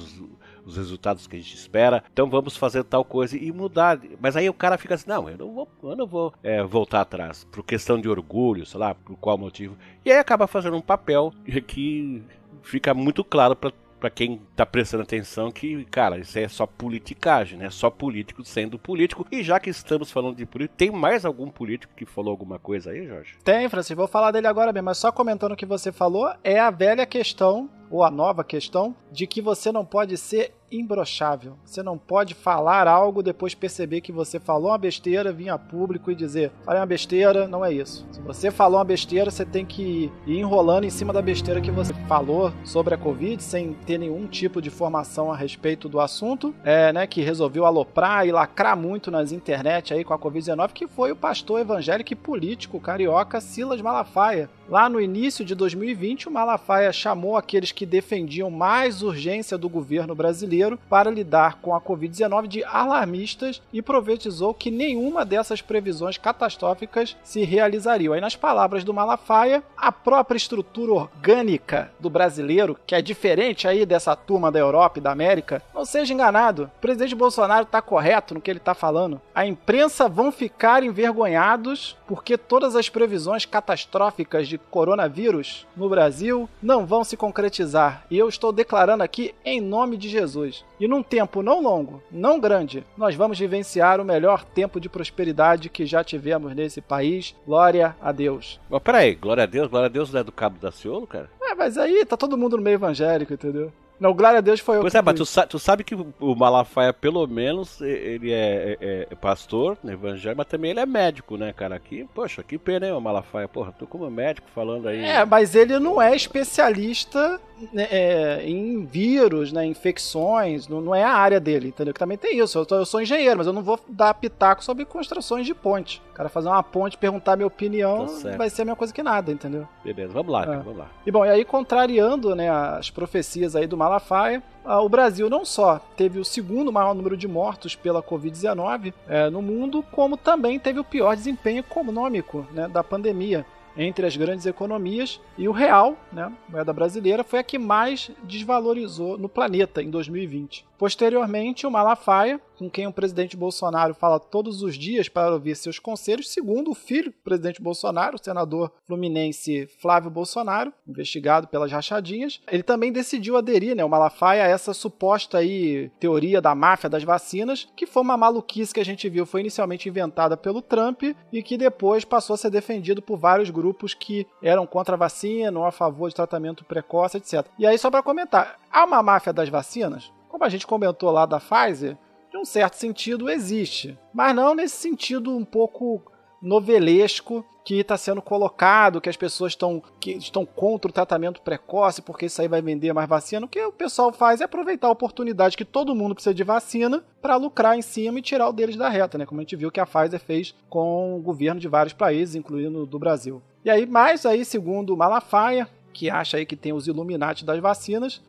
B: os resultados que a gente espera, então vamos fazer tal coisa e mudar. Mas aí o cara fica assim, não, eu não vou voltar atrás, por questão de orgulho, sei lá, por qual motivo. E aí acaba fazendo um papel que fica muito claro para quem tá prestando atenção que, cara, isso é só politicagem, né? Só político sendo político. E já que estamos falando de político, tem mais algum político que falou alguma coisa aí, Jorge?
C: Tem, Francisco, vou falar dele agora mesmo, mas só comentando o que você falou, é a velha questão, ou a nova questão, de que você não pode ser imbrochável. Você não pode falar algo, depois perceber que você falou uma besteira, vir a público e dizer, falei uma besteira, não é isso. Se você falou uma besteira, você tem que ir enrolando em cima da besteira que você falou sobre a Covid, sem ter nenhum tipo de informação a respeito do assunto, né, que resolveu aloprar e lacrar muito nas internet aí com a Covid-19, que foi o pastor evangélico e político carioca Silas Malafaia. Lá no início de 2020, o Malafaia chamou aqueles que defendiam mais urgência do governo brasileiro para lidar com a Covid-19 de alarmistas e profetizou que nenhuma dessas previsões catastróficas se realizariam. Aí, nas palavras do Malafaia, a própria estrutura orgânica do brasileiro, que é diferente aí dessa turma da Europa e da América, não seja enganado. O presidente Bolsonaro está correto no que ele está falando. A imprensa vão ficar envergonhados porque todas as previsões catastróficas de coronavírus no Brasil não vão se concretizar. E eu estou declarando aqui em nome de Jesus. E num tempo não longo, não grande, nós vamos vivenciar o melhor tempo de prosperidade que já tivemos nesse país. Glória a Deus.
B: Mas peraí, glória a Deus não é do Cabo Daciolo, cara?
C: Mas aí tá todo mundo no meio evangélico, entendeu? Não, glória a Deus foi eu.
B: Pois é, mas tu sabe que o Malafaia, pelo menos, ele é pastor, né, evangélico, mas também ele é médico, né, cara? Aqui, poxa, que pena, hein, o Malafaia? Porra, tu como médico falando aí...
C: Mas ele não é especialista, né, em vírus, né, infecções, não é a área dele, entendeu? Que também tem isso, eu sou engenheiro, mas eu não vou dar pitaco sobre construções de ponte. O cara fazer uma ponte, perguntar a minha opinião, vai ser a mesma coisa que nada, entendeu?
B: Beleza, vamos lá, cara, vamos lá.
C: E bom, e aí contrariando, né, as profecias aí do Malafaia, o Brasil não só teve o segundo maior número de mortos pela Covid-19 no mundo, como também teve o pior desempenho econômico, né, da pandemia entre as grandes economias, e o real, né, a moeda brasileira, foi a que mais desvalorizou no planeta em 2020. Posteriormente, o Malafaia, com quem o presidente Bolsonaro fala todos os dias para ouvir seus conselhos, segundo o filho do presidente Bolsonaro, o senador fluminense Flávio Bolsonaro, investigado pelas rachadinhas, ele também decidiu aderir, né, o Malafaia, a essa suposta aí teoria da máfia das vacinas, que foi uma maluquice que a gente viu, foi inicialmente inventada pelo Trump e que depois passou a ser defendido por vários grupos que eram contra a vacina ou a favor de tratamento precoce, etc. E aí, só para comentar, há uma máfia das vacinas? Como a gente comentou lá da Pfizer, de um certo sentido existe, mas não nesse sentido um pouco novelesco que está sendo colocado, que as pessoas estão contra o tratamento precoce porque isso aí vai vender mais vacina. O que o pessoal faz é aproveitar a oportunidade que todo mundo precisa de vacina para lucrar em cima e tirar o deles da reta, né? Como a gente viu que a Pfizer fez com o governo de vários países, incluindo do Brasil. E aí, mais aí, segundo o Malafaia, que acha aí que tem os Illuminati das vacinas,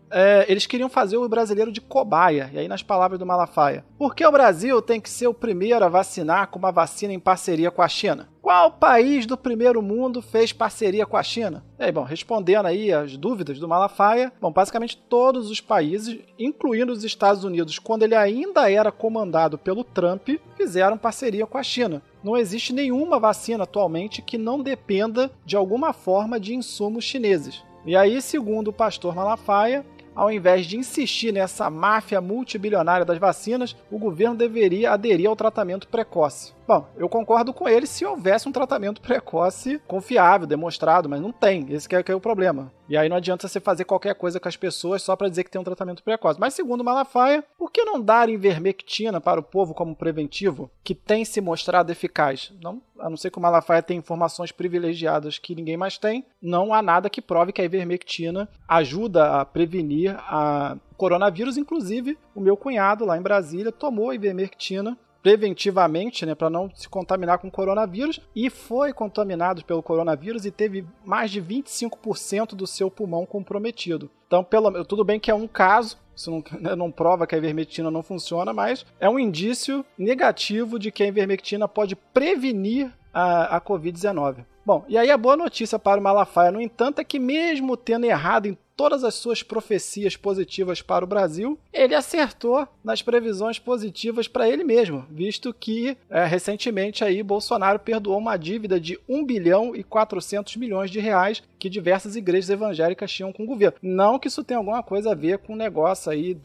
C: eles queriam fazer o brasileiro de cobaia. E aí, nas palavras do Malafaia, por que o Brasil tem que ser o primeiro a vacinar com uma vacina em parceria com a China? Qual país do primeiro mundo fez parceria com a China? E aí, bom, respondendo aí as dúvidas do Malafaia, bom, basicamente todos os países, incluindo os Estados Unidos, quando ele ainda era comandado pelo Trump, fizeram parceria com a China. Não existe nenhuma vacina atualmente que não dependa de alguma forma de insumos chineses. E aí, segundo o pastor Malafaia, ao invés de insistir nessa máfia multibilionária das vacinas, o governo deveria aderir ao tratamento precoce. Bom, eu concordo com ele se houvesse um tratamento precoce confiável, demonstrado, mas não tem. Esse que é o problema. E aí não adianta você fazer qualquer coisa com as pessoas só para dizer que tem um tratamento precoce. Mas segundo Malafaia, por que não dar ivermectina para o povo como preventivo, que tem se mostrado eficaz? Não, a não ser que o Malafaia tenha informações privilegiadas que ninguém mais tem, não há nada que prove que a ivermectina ajuda a prevenir a coronavírus. Inclusive, o meu cunhado lá em Brasília tomou a ivermectina preventivamente, né, para não se contaminar com coronavírus, e foi contaminado pelo coronavírus e teve mais de 25% do seu pulmão comprometido. Então, tudo bem que é um caso, isso não prova que a ivermectina não funciona, mas é um indício negativo de que a ivermectina pode prevenir a Covid-19. Bom, e aí a boa notícia para o Malafaia, no entanto, é que mesmo tendo errado em todas as suas profecias positivas para o Brasil, ele acertou nas previsões positivas para ele mesmo, visto que recentemente aí Bolsonaro perdoou uma dívida de 1 bilhão e 400 milhões de reais que diversas igrejas evangélicas tinham com o governo. Não que isso tenha alguma coisa a ver com o negócio aí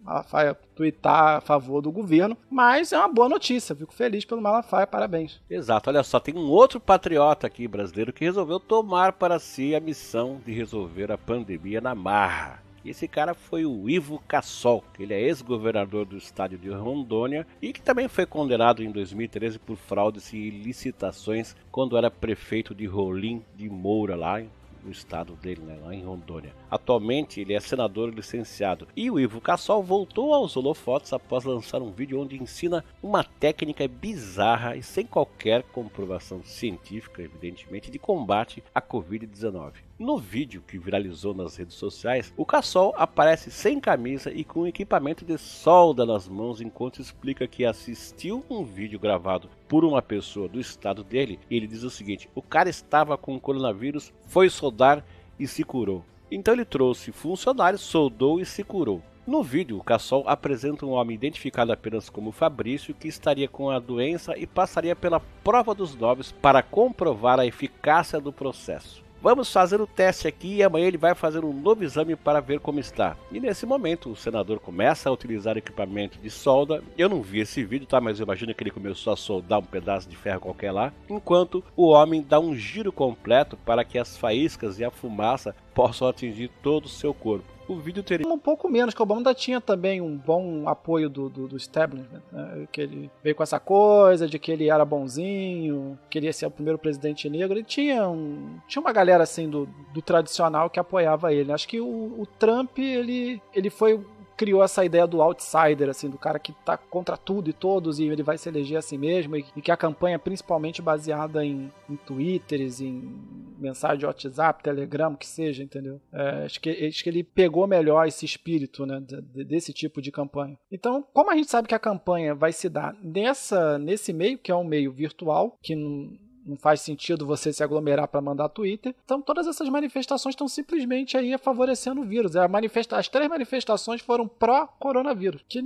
C: Malafaia tuitar a favor do governo, mas é uma boa notícia, fico feliz pelo Malafaia, parabéns.
B: Exato, olha só, tem um outro patriota aqui brasileiro que resolveu tomar para si a missão de resolver a pandemia na marra. E esse cara foi o Ivo Cassol, que ele é ex-governador do estado de Rondônia e que também foi condenado em 2013 por fraudes e licitações quando era prefeito de Rolim de Moura, lá no estado dele, né, lá em Rondônia. Atualmente ele é senador licenciado. E o Ivo Cassol voltou aos holofotes após lançar um vídeo onde ensina uma técnica bizarra e sem qualquer comprovação científica, evidentemente, de combate à Covid-19. No vídeo que viralizou nas redes sociais, o Cassol aparece sem camisa e com equipamento de solda nas mãos enquanto explica que assistiu um vídeo gravado por uma pessoa do estado dele e ele diz o seguinte: o cara estava com coronavírus, foi soldar e se curou. Então ele trouxe funcionários, soldou e se curou. No vídeo, o Cassol apresenta um homem identificado apenas como Fabrício que estaria com a doença e passaria pela prova dos 9 para comprovar a eficácia do processo. Vamos fazer o teste aqui e amanhã ele vai fazer um novo exame para ver como está. E nesse momento o senador começa a utilizar equipamento de solda. Eu não vi esse vídeo, tá? Mas eu imagino que ele começou a soldar um pedaço de ferro qualquer lá. Enquanto o homem dá um giro completo para que as faíscas e a fumaça possam atingir todo o seu corpo. o vídeo teria...
C: Um pouco menos, que o Obama ainda tinha também um bom apoio do establishment, né? Que ele veio com essa coisa de que ele era bonzinho, queria ser o primeiro presidente negro. Ele tinha uma galera assim do tradicional que apoiava ele. Acho que o Trump, ele criou essa ideia do outsider, assim, do cara que tá contra tudo e todos e ele vai se eleger a si mesmo, e que a campanha é principalmente baseada em twitters, em mensagem de WhatsApp, Telegram, que seja, entendeu? Acho que ele pegou melhor esse espírito, né, desse tipo de campanha. Então, como a gente sabe que a campanha vai se dar nesse meio, que é um meio virtual, que não faz sentido você se aglomerar para mandar Twitter. Então, todas essas manifestações estão simplesmente aí favorecendo o vírus. As 3 manifestações foram pró-coronavírus, que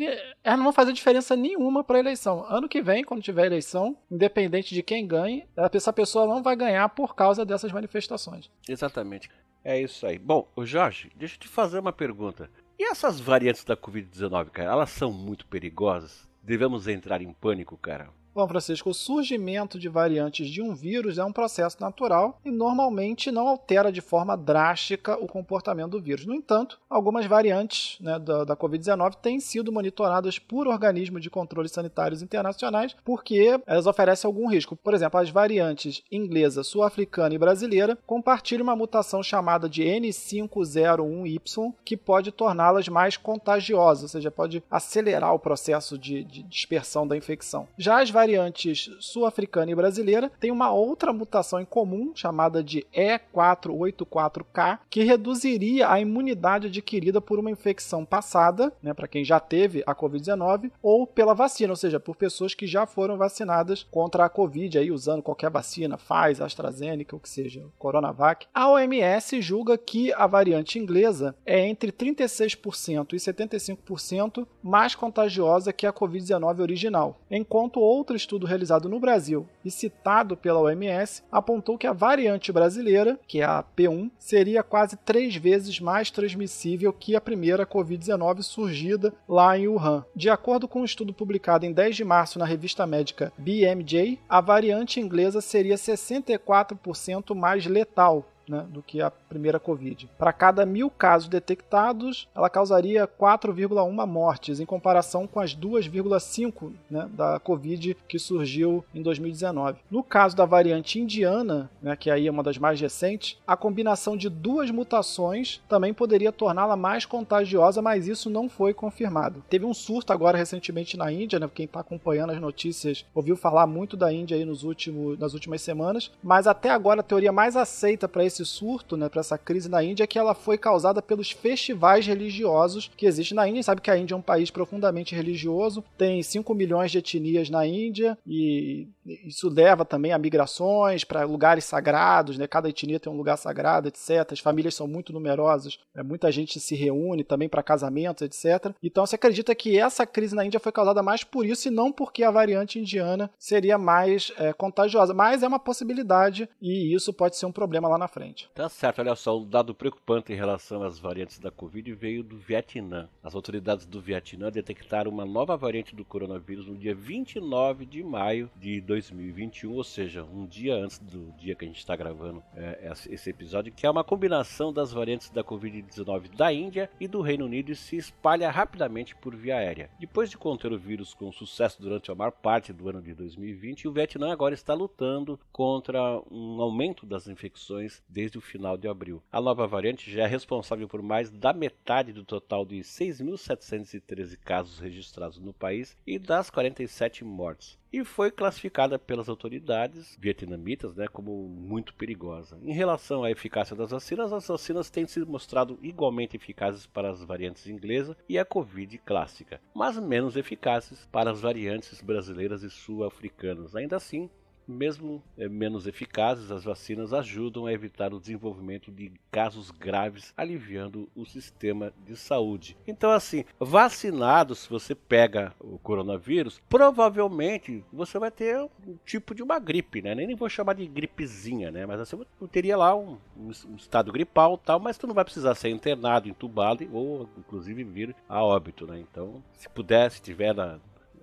C: elas não vão fazer diferença nenhuma para a eleição. Ano que vem, quando tiver eleição, independente de quem ganhe, essa pessoa não vai ganhar por causa dessas manifestações.
B: Exatamente. É isso aí. Bom, Jorge, deixa eu te fazer uma pergunta. E essas variantes da Covid-19, cara, elas são muito perigosas? Devemos entrar em pânico, cara?
C: Bom, Francisco, o surgimento de variantes de um vírus é um processo natural e normalmente não altera de forma drástica o comportamento do vírus. No entanto, algumas variantes, né, da Covid-19 têm sido monitoradas por organismos de controle sanitários internacionais porque elas oferecem algum risco. Por exemplo, as variantes inglesa, sul-africana e brasileira compartilham uma mutação chamada de N501Y que pode torná-las mais contagiosas, ou seja, pode acelerar o processo de dispersão da infecção. Já as variantes sul-africana e brasileira têm uma outra mutação em comum, chamada de E484K, que reduziria a imunidade adquirida por uma infecção passada, né, para quem já teve a Covid-19, ou pela vacina, ou seja, por pessoas que já foram vacinadas contra a Covid, aí, usando qualquer vacina, Pfizer, AstraZeneca, o que seja, Coronavac. A OMS julga que a variante inglesa é entre 36% e 75% mais contagiosa que a Covid-19 original, enquanto outro estudo realizado no Brasil e citado pela OMS apontou que a variante brasileira, que é a P1, seria quase 3 vezes mais transmissível que a primeira Covid-19 surgida lá em Wuhan. De acordo com um estudo publicado em 10 de março na revista médica BMJ, a variante inglesa seria 64% mais letal, né, do que a primeira Covid. Para cada 1.000 casos detectados, ela causaria 4,1 mortes, em comparação com as 2,5, né, da Covid que surgiu em 2019. No caso da variante indiana, né, que aí é uma das mais recentes, a combinação de 2 mutações também poderia torná-la mais contagiosa, mas isso não foi confirmado. Teve um surto agora recentemente na Índia, né, quem está acompanhando as notícias ouviu falar muito da Índia aí nas últimas semanas, mas até agora a teoria mais aceita para esse surto, né, para essa crise na Índia, é que ela foi causada pelos festivais religiosos que existem na Índia. A gente sabe que a Índia é um país profundamente religioso, tem 5 milhões de etnias na Índia e isso leva também a migrações para lugares sagrados, né? Cada etnia tem um lugar sagrado, etc. As famílias são muito numerosas, né? Muita gente se reúne também para casamentos, etc. Então se acredita que essa crise na Índia foi causada mais por isso e não porque a variante indiana seria mais contagiosa, mas é uma possibilidade e isso pode ser um problema lá na frente.
B: Tá certo, olha só, um dado preocupante em relação às variantes da Covid veio do Vietnã. As autoridades do Vietnã detectaram uma nova variante do coronavírus no dia 29 de maio de 2021, ou seja, um dia antes do dia que a gente está gravando esse episódio, que é uma combinação das variantes da Covid-19 da Índia e do Reino Unido e se espalha rapidamente por via aérea. Depois de conter o vírus com sucesso durante a maior parte do ano de 2020, o Vietnã agora está lutando contra um aumento das infecções desde o final de abril. A nova variante já é responsável por mais da metade do total de 6.713 casos registrados no país e das 47 mortes. E foi classificada pelas autoridades vietnamitas, né, como muito perigosa. Em relação à eficácia das vacinas, as vacinas têm se mostrado igualmente eficazes para as variantes inglesa e a Covid clássica, mas menos eficazes para as variantes brasileiras e sul-africanas. Ainda assim, mesmo menos eficazes, as vacinas ajudam a evitar o desenvolvimento de casos graves, aliviando o sistema de saúde. Então, assim, vacinado, se você pega o coronavírus, provavelmente você vai ter um tipo de uma gripe, né? Nem vou chamar de gripezinha, né? Mas você teria lá um estado gripal, tal, mas tu não vai precisar ser internado, entubado ou, inclusive, vir a óbito, né? Então, se puder, se tiver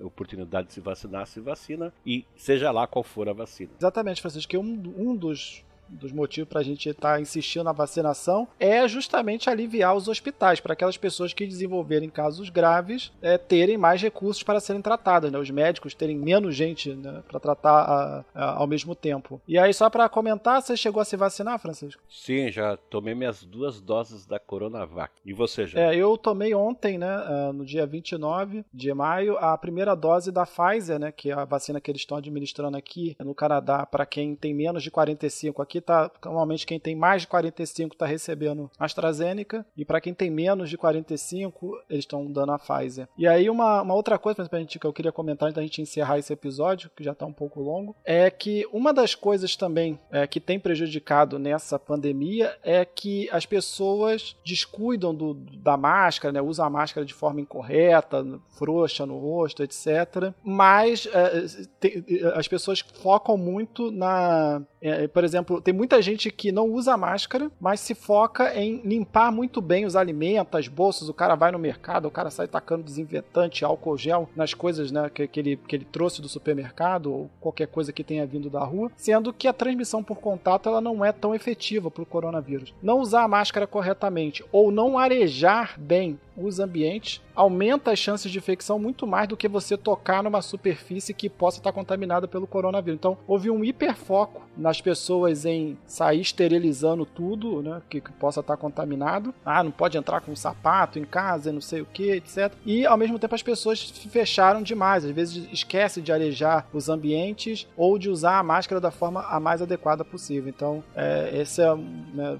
B: oportunidade de se vacinar, se vacina e seja lá qual for a vacina.
C: Exatamente, Francisco, que um dos dos motivos para a gente estar insistindo na vacinação é justamente aliviar os hospitais, para aquelas pessoas que desenvolverem casos graves terem mais recursos para serem tratadas, né? Os médicos terem menos gente, né, para tratar ao mesmo tempo. E aí, só para comentar, você chegou a se vacinar, Francisco?
B: Sim, já tomei minhas 2 doses da Coronavac. E você já?
C: Eu tomei ontem, né, no dia 29 de maio, a primeira dose da Pfizer, né, que é a vacina que eles estão administrando aqui no Canadá para quem tem menos de 45. Aqui normalmente quem tem mais de 45 está recebendo AstraZeneca, e para quem tem menos de 45, eles estão dando a Pfizer. E aí uma outra coisa que eu queria comentar antes da gente encerrar esse episódio, que já está um pouco longo, é que uma das coisas também que tem prejudicado nessa pandemia é que as pessoas descuidam da máscara, né, usam a máscara de forma incorreta, frouxa no rosto, etc. Mas as pessoas focam muito por exemplo, tem muita gente que não usa máscara, mas se foca em limpar muito bem os alimentos, as bolsas. O cara vai no mercado, o cara sai tacando desinfetante, álcool gel nas coisas, né, que ele trouxe do supermercado ou qualquer coisa que tenha vindo da rua, sendo que a transmissão por contato ela não é tão efetiva para o coronavírus. Não usar a máscara corretamente ou não arejar bem os ambientes aumenta as chances de infecção muito mais do que você tocar numa superfície que possa estar contaminada pelo coronavírus. Então, houve um hiperfoco nas pessoas em sair esterilizando tudo, né, que possa estar contaminado. Não pode entrar com um sapato em casa, não sei o que, etc. E, ao mesmo tempo, as pessoas se fecharam demais. Às vezes, esquecem de arejar os ambientes ou de usar a máscara da forma a mais adequada possível. Então,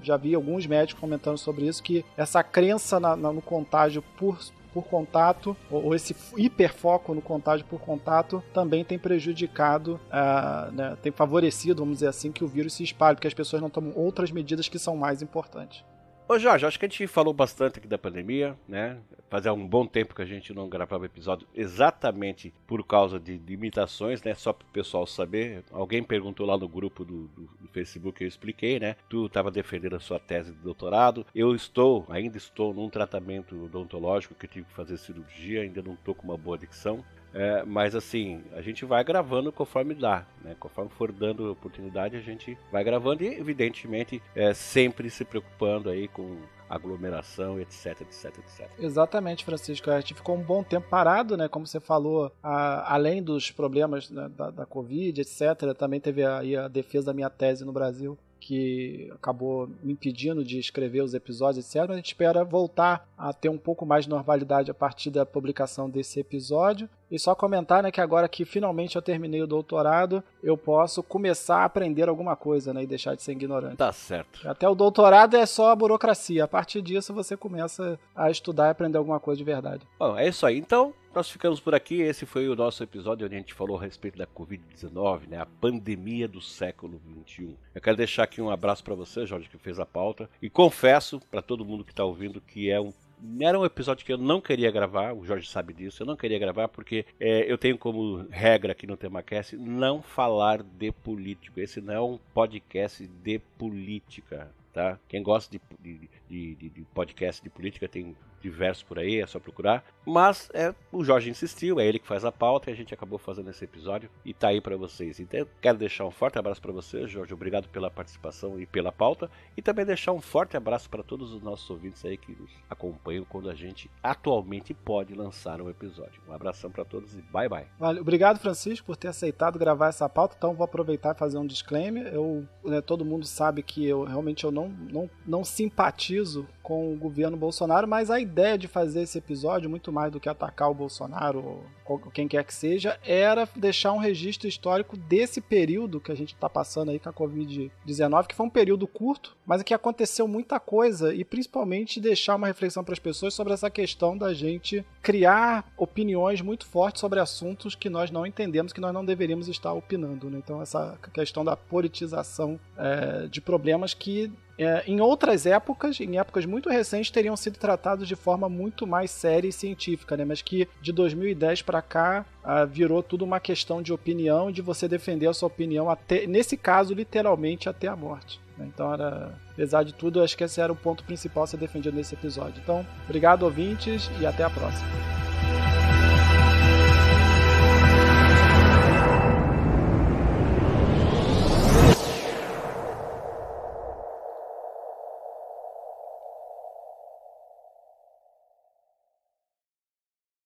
C: já vi alguns médicos comentando sobre isso, que essa crença no contágio por contato, ou esse hiperfoco no contágio por contato, também tem prejudicado, né, tem favorecido, vamos dizer assim, que o vírus se espalhe, porque as pessoas não tomam outras medidas que são mais importantes.
B: Ô Jorge, acho que a gente falou bastante aqui da pandemia, né? Fazia um bom tempo que a gente não gravava episódio exatamente por causa de limitações, né? Só para o pessoal saber. Alguém perguntou lá no grupo do Facebook, eu expliquei, né? Tu estava defendendo a sua tese de doutorado. Eu ainda estou num tratamento odontológico que eu tive que fazer cirurgia, ainda não estou com uma boa dicção. Mas assim, a gente vai gravando conforme dá, né? Conforme for dando oportunidade, a gente vai gravando e, evidentemente, sempre se preocupando aí com aglomeração, etc, etc, etc.
C: Exatamente, Francisco. A gente ficou um bom tempo parado, né? Como você falou, além dos problemas, né, da Covid, etc., também teve aí a defesa da minha tese no Brasil, que acabou me impedindo de escrever os episódios, etc. A gente espera voltar a ter um pouco mais de normalidade a partir da publicação desse episódio. E só comentar, né, que agora que finalmente eu terminei o doutorado, eu posso começar a aprender alguma coisa, né, e deixar de ser ignorante.
B: Tá certo.
C: Até o doutorado é só a burocracia. A partir disso você começa a estudar e aprender alguma coisa de verdade.
B: Bom, é isso aí. Então, nós ficamos por aqui. Esse foi o nosso episódio onde a gente falou a respeito da Covid-19, né, a pandemia do século XXI. Eu quero deixar aqui um abraço para você, Jorge, que fez a pauta. E confesso para todo mundo que está ouvindo que era um episódio que eu não queria gravar, o Jorge sabe disso, eu não queria gravar porque eu tenho como regra aqui no TemaCast não falar de político. Esse não é um podcast de política, tá? Quem gosta de podcast de política tem diversos por aí, é só procurar. Mas o Jorge insistiu, é ele que faz a pauta e a gente acabou fazendo esse episódio e tá aí para vocês. Então eu quero deixar um forte abraço para você, Jorge, obrigado pela participação e pela pauta, e também deixar um forte abraço para todos os nossos ouvintes aí que nos acompanham quando a gente atualmente pode lançar um episódio. Um abração para todos e bye bye.
C: Vale. Obrigado, Francisco, por ter aceitado gravar essa pauta. Então vou aproveitar e fazer um disclaimer. Todo mundo sabe que eu realmente não simpatizo com o governo Bolsonaro, mas a ideia de fazer esse episódio, muito mais do que atacar o Bolsonaro ou quem quer que seja, era deixar um registro histórico desse período que a gente está passando aí com a Covid-19, que foi um período curto, mas que aconteceu muita coisa, e principalmente deixar uma reflexão para as pessoas sobre essa questão da gente criar opiniões muito fortes sobre assuntos que nós não entendemos, que nós não deveríamos estar opinando, né? Então essa questão da politização de problemas que em outras épocas, em épocas muito recentes, teriam sido tratados de forma muito mais séria e científica, né? Mas que de 2010 para cá virou tudo uma questão de opinião e de você defender a sua opinião, até, nesse caso, literalmente até a morte. Então, apesar de tudo, acho que esse era o ponto principal a ser defendido nesse episódio. Então, obrigado, ouvintes, e até a próxima.